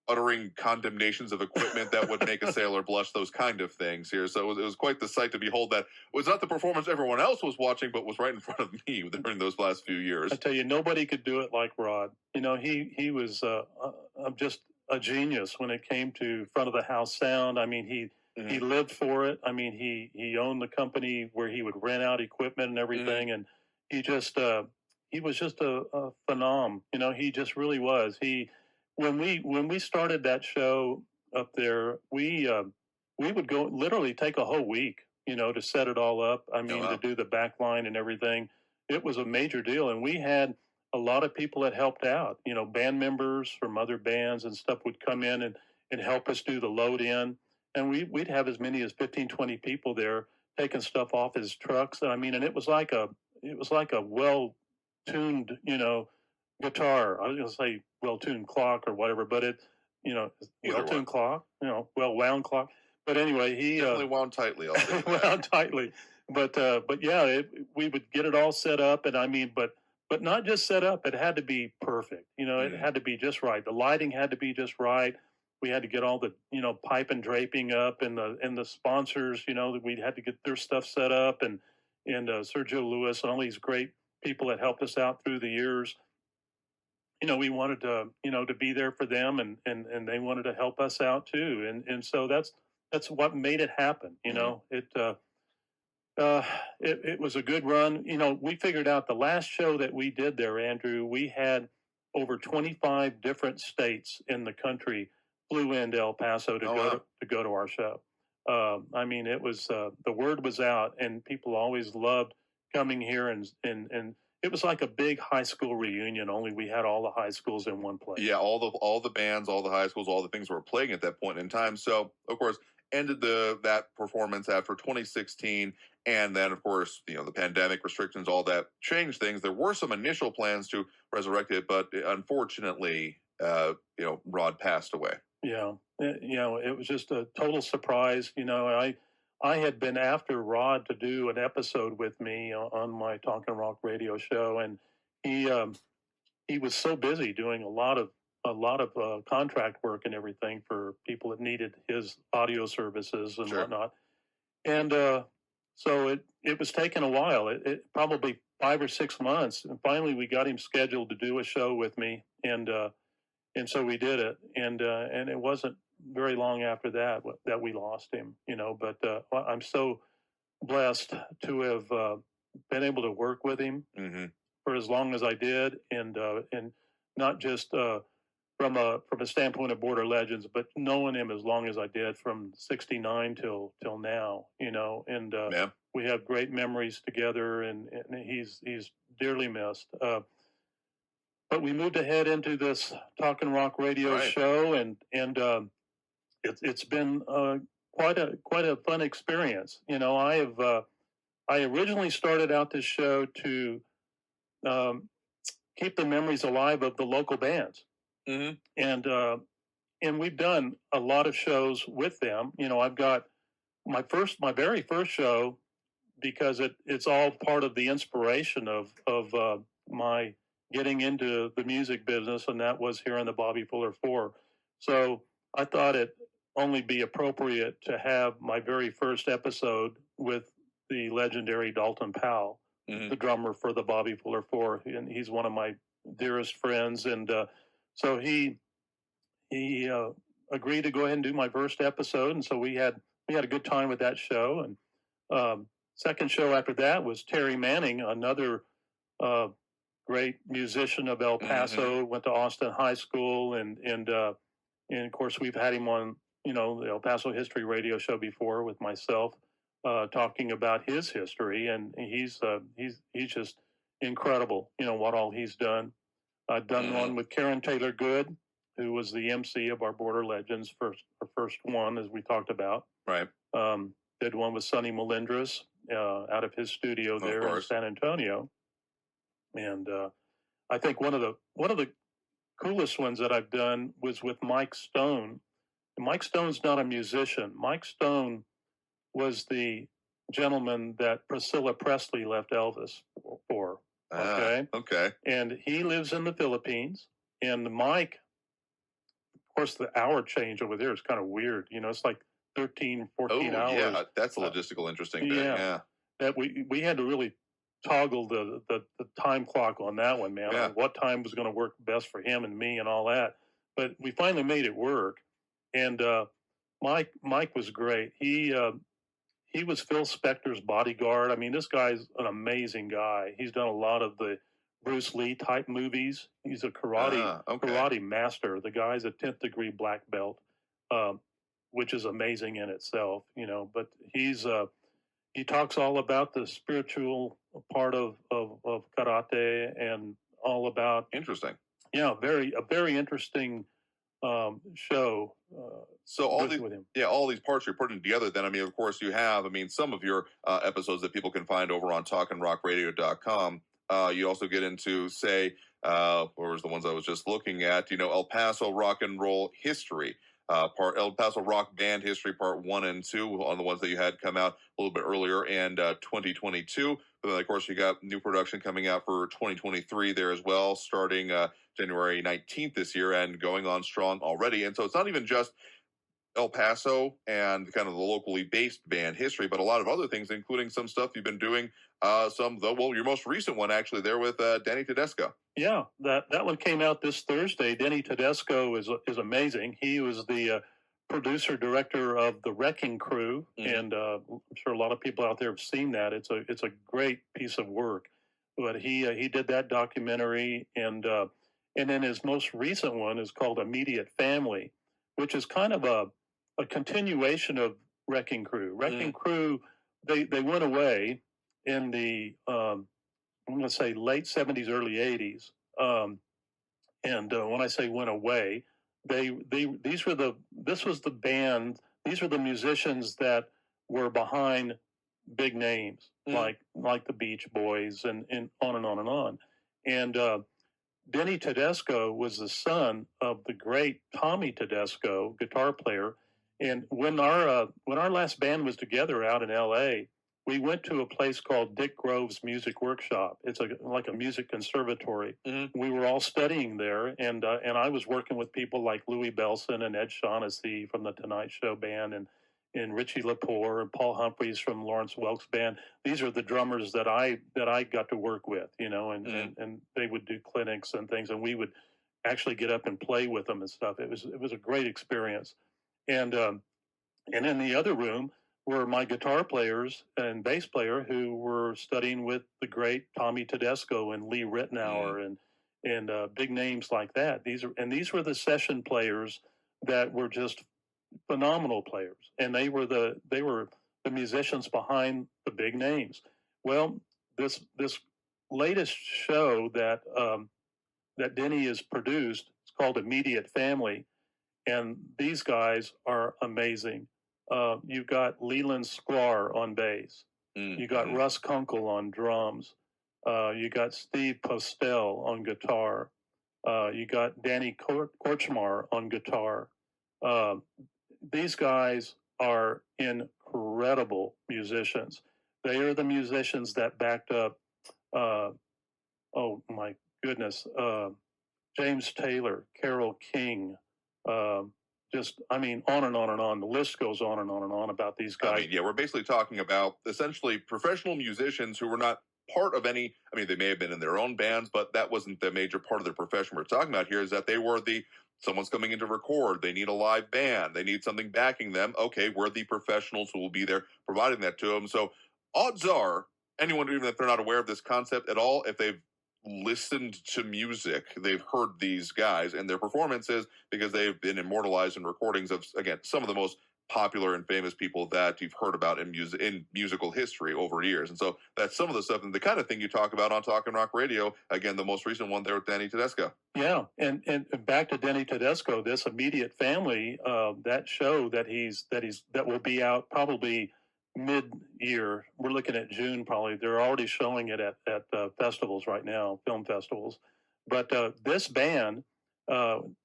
uttering condemnations of equipment that would make a sailor blush, those kind of things here. So it was quite the sight to behold. That was not the performance everyone else was watching, but was right in front of me during those last few years. I tell you, nobody could do it like Rod. You know, he was just a genius when it came to front of the house sound. I mean, he lived for it. I mean, he owned the company where he would rent out equipment and everything, and he was just a phenom. You know, he just really was. When we started that show up there, we would go literally take a whole week, you know, to set it all up. I mean, to do the back line and everything. It was a major deal, and we had a lot of people that helped out. You know, band members from other bands and stuff would come in and help us do the load in, and we'd have as many as 15, 20 people there taking stuff off his trucks. I mean, and it was like a well-tuned, you know, guitar. I was going to say well-tuned clock or whatever, but it, you know, well-tuned clock, you know, well-wound clock. But anyway, he definitely wound tightly. Wound tightly. But yeah, we would get it all set up, and I mean, but not just set up. It had to be perfect. You know, it had to be just right. The lighting had to be just right. We had to get all the, you know, pipe and draping up, and the sponsors, you know, we had to get their stuff set up, and Sergio Lewis and all these great people that helped us out through the years. You know, we wanted to, you know, to be there for them, and they wanted to help us out too. And so that's what made it happen. You know, it was a good run. You know, we figured out the last show that we did there, Andrew, we had over 25 different states in the country flew into El Paso to go to our show. I mean, it was, the word was out, and people always loved coming here, and it was like a big high school reunion, only we had all the high schools in one place. Yeah, all the bands, all the high schools, all the things were playing at that point in time. So, of course, ended that performance after 2016, and then, of course, you know, the pandemic restrictions, all that changed things. There were some initial plans to resurrect it, but unfortunately, you know, Rod passed away. Yeah, you know, it was just a total surprise. You know, I had been after Rod to do an episode with me on my Talkin' Rock radio show, and he was so busy doing a lot of a lot of contract work and everything for people that needed his audio services and Sure. whatnot. And so it was taking a while. It probably 5 or 6 months, and finally we got him scheduled to do a show with me, and so we did it. And it wasn't very long after that we lost him, you know. But I'm so blessed to have been able to work with him Mm-hmm. for as long as I did, and not just from a standpoint of Border Legends, but knowing him as long as I did from '69 till now, you know. And Yeah. we have great memories together, and he's dearly missed. But we moved ahead into this Talkin' Rock radio Right. show, and it's been quite a fun experience. You know, I originally started out this show to keep the memories alive of the local bands, Mm-hmm. and we've done a lot of shows with them. You know, I've got my very first show, because it's all part of the inspiration of my getting into the music business, and that was here on the Bobby Fuller 4. So I thought it only be appropriate to have my very first episode with the legendary Dalton Powell, Mm-hmm. the drummer for the Bobby Fuller 4, and he's one of my dearest friends. And so he agreed to go ahead and do my first episode, and so we had a good time with that show. And second show after that was Terry Manning, another great musician of El Paso. Went to Austin High School, and of course we've had him on, you know, the El Paso History Radio Show before with myself, talking about his history, and he's just incredible. You know what all he's done. I've done one with Karen Taylor Good, who was the MC of our Border Legends first one, as we talked about. Right. Did one with Sonny Melendres out of his studio there in San Antonio, and I think one of the coolest ones that I've done was with Mike Stone. And Mike Stone's not a musician. Mike Stone was the gentleman that Priscilla Presley left Elvis for. Okay. Okay. And he lives in the Philippines. And Mike, of course, the hour change over there is kind of weird. You know, it's like 13, 14 hours. Yeah, that's a logistical interesting thing. Yeah. That we had to really toggle the time clock on that one, man. Yeah. What time was going to work best for him and me and all that. But we finally made it work. And Mike was great. He was Phil Spector's bodyguard. I mean, this guy's an amazing guy. He's done a lot of the Bruce Lee type movies. He's a karate master. The guy's a 10th degree black belt, which is amazing in itself, you know. But he talks all about the spiritual part of karate, and all about Interesting. Yeah, a very interesting show. So all these parts you're putting together, then, I mean, of course you have, I mean, some of your episodes that people can find over on talkinrockradio.com. You also get into, say, where was the ones I was just looking at, you know, El Paso rock and roll history, El Paso rock band history part 1 and 2 on the ones that you had come out a little bit earlier in 2022. But then, of course, you got new production coming out for 2023 there as well, starting January 19th this year and going on strong already. And so it's not even just El Paso and kind of the locally based band history, but a lot of other things, including some stuff you've been doing. Your most recent one actually there with Denny Tedesco. Yeah, that one came out this Thursday. Denny Tedesco is amazing. He was the producer director of the Wrecking Crew, and I'm sure a lot of people out there have seen that. It's a great piece of work. But he did that documentary, and then his most recent one is called Immediate Family, which is kind of a continuation of Wrecking Crew. Wrecking Crew, they went away in the I'm going to say late 70s, early 80s. And when I say went away, this was the band. These were the musicians that were behind big names like the Beach Boys and on and on and on. And Denny Tedesco was the son of the great Tommy Tedesco, guitar player. And when our last band was together out in L.A., we went to a place called Dick Grove's Music Workshop. It's like a music conservatory. Mm-hmm. We were all studying there, and I was working with people like Louis Bellson and Ed Shaughnessy from the Tonight Show band, and Richie Lepore and Paul Humphreys from Lawrence Welk's band. These are the drummers that I got to work with, you know, and they would do clinics and things, and we would actually get up and play with them and stuff. It was a great experience, and in the other room were my guitar players and bass player who were studying with the great Tommy Tedesco and Lee Ritenour and big names like that. These were the session players that were just phenomenal players, and they were the musicians behind the big names. Well, this latest show that that Denny has produced, it's called Immediate Family, and these guys are amazing. You've got Leland Sklar on bass. You got Russ Kunkel on drums. You got Steve Postel on guitar. You got Danny Korchmar on guitar. These guys are incredible musicians. They are the musicians that backed up, oh my goodness, James Taylor, Carole King, I mean, on and on and on. The list goes on and on and on about these guys. I mean, yeah, we're basically talking about essentially professional musicians who were not part of any, I mean, they may have been in their own bands, but that wasn't the major part of their profession we're talking about here, is that they were someone's coming in to record, they need a live band, they need something backing them. Okay, we're the professionals who will be there providing that to them. So odds are, anyone, even if they're not aware of this concept at all, if they've listened to music, they've heard these guys and their performances, because they've been immortalized in recordings of, again, some of the most popular and famous people that you've heard about in musical history over years. And so that's some of the stuff and the kind of thing you talk about on Talkin' Rock Radio. Again, the most recent one there with Danny Tedesco. Yeah, and back to Danny Tedesco, this Immediate Family, that show that will be out probably mid-year. We're looking at June probably. They're already showing it at festivals right now, film festivals. But this band,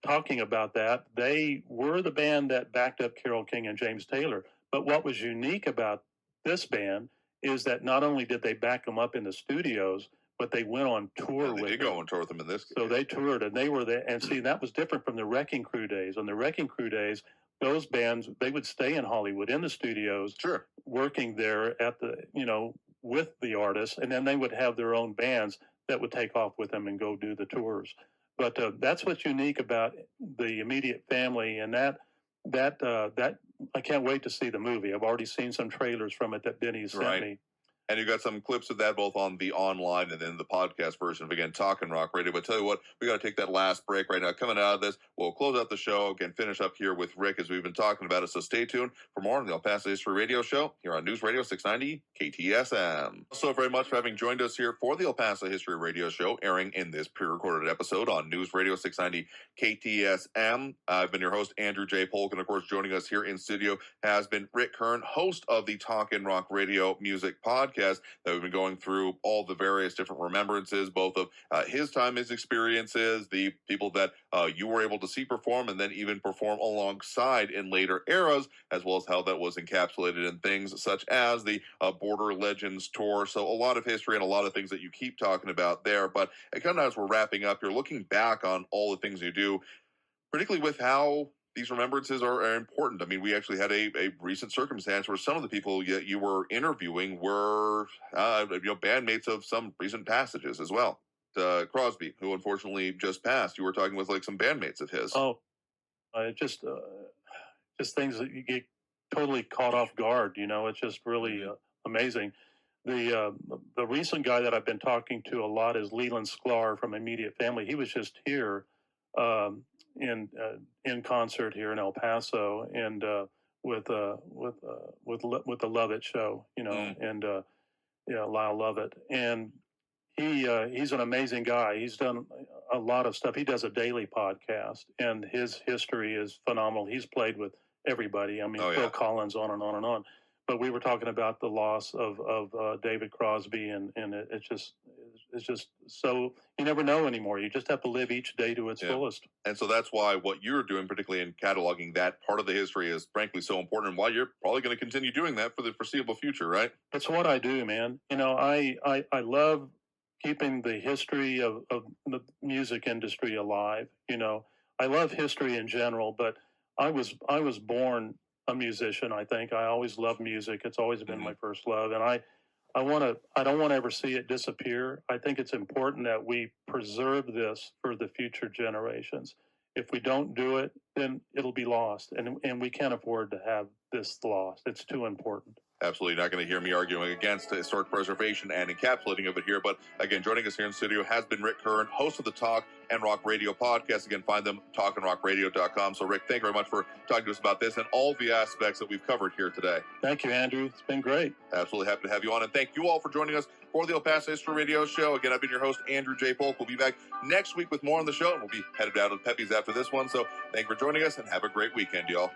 talking about that, they were the band that backed up Carole King and James Taylor. But what was unique about this band is that not only did they back them up in the studios, but they went on tour with them. They did go on tour with them in this case. So they toured, and they were there. And see, that was different from the Wrecking Crew days. On the Wrecking Crew days, those bands, they would stay in Hollywood in the studios, sure, working there at with the artists, and then they would have their own bands that would take off with them and go do the tours. But that's what's unique about the Immediate Family, and that I can't wait to see the movie. I've already seen some trailers from it that Denny sent me. And you got some clips of that both on the online and then the podcast version of, again, Talkin' Rock Radio. But tell you what, we got to take that last break right now. Coming out of this, we'll close out the show, again, finish up here with Rick as we've been talking about it. So stay tuned for more on the El Paso History Radio Show here on News Radio 690 KTSM. So very much for having joined us here for the El Paso History Radio Show, airing in this pre-recorded episode on News Radio 690 KTSM. I've been your host, Andrew J. Polk, and of course, joining us here in studio has been Rick Kern, host of the Talkin' Rock Radio Music Podcast, that we've been going through all the various different remembrances, both of his time, his experiences, the people that you were able to see perform and then even perform alongside in later eras, as well as how that was encapsulated in things such as the Border Legends Tour. So a lot of history and a lot of things that you keep talking about there. But kind of as we're wrapping up, you're looking back on all the things you do, particularly with how these remembrances are important. I mean, we actually had a recent circumstance where some of the people you were interviewing were bandmates of some recent passages as well. Crosby, who unfortunately just passed, you were talking with like some bandmates of his. Oh, just things that you get totally caught off guard. It's just really amazing. The recent guy that I've been talking to a lot is Leland Sklar from Immediate Family. He was just here in concert here in El Paso, and with the Lovett show, and Lyle Lovett, and he's an amazing guy. He's done a lot of stuff. He does a daily podcast, and his history is phenomenal. He's played with everybody. I mean, Phil Collins, on and on and on. but we were talking about the loss of David Crosby, and it's just so you never know anymore. You just have to live each day to its fullest. And so that's why what you're doing, particularly in cataloging that part of the history, is frankly so important, and why you're probably going to continue doing that for the foreseeable future, right? That's what I do, man. You know, I love keeping the history of the music industry alive. You know, I love history in general, but I was born a musician. I think I always loved music. It's always been my first love, and I don't want to ever see it disappear. I think it's important that we preserve this for the future generations. If we don't do it, then it'll be lost, and we can't afford to have this lost. It's too important. Absolutely not going to hear me arguing against historic preservation and encapsulating of it here. But again, joining us here in the studio has been Rick Kern, host of the Talk and Rock Radio podcast. Again, find them talkandrockradio.com. So, Rick, thank you very much for talking to us about this and all the aspects that we've covered here today. Thank you, Andrew. It's been great. Absolutely happy to have you on. And thank you all for joining us for the El Paso History Radio Show. Again, I've been your host, Andrew J. Polk. We'll be back next week with more on the show, and we'll be headed out of Pepe's after this one. So thank you for joining us, and have a great weekend, y'all.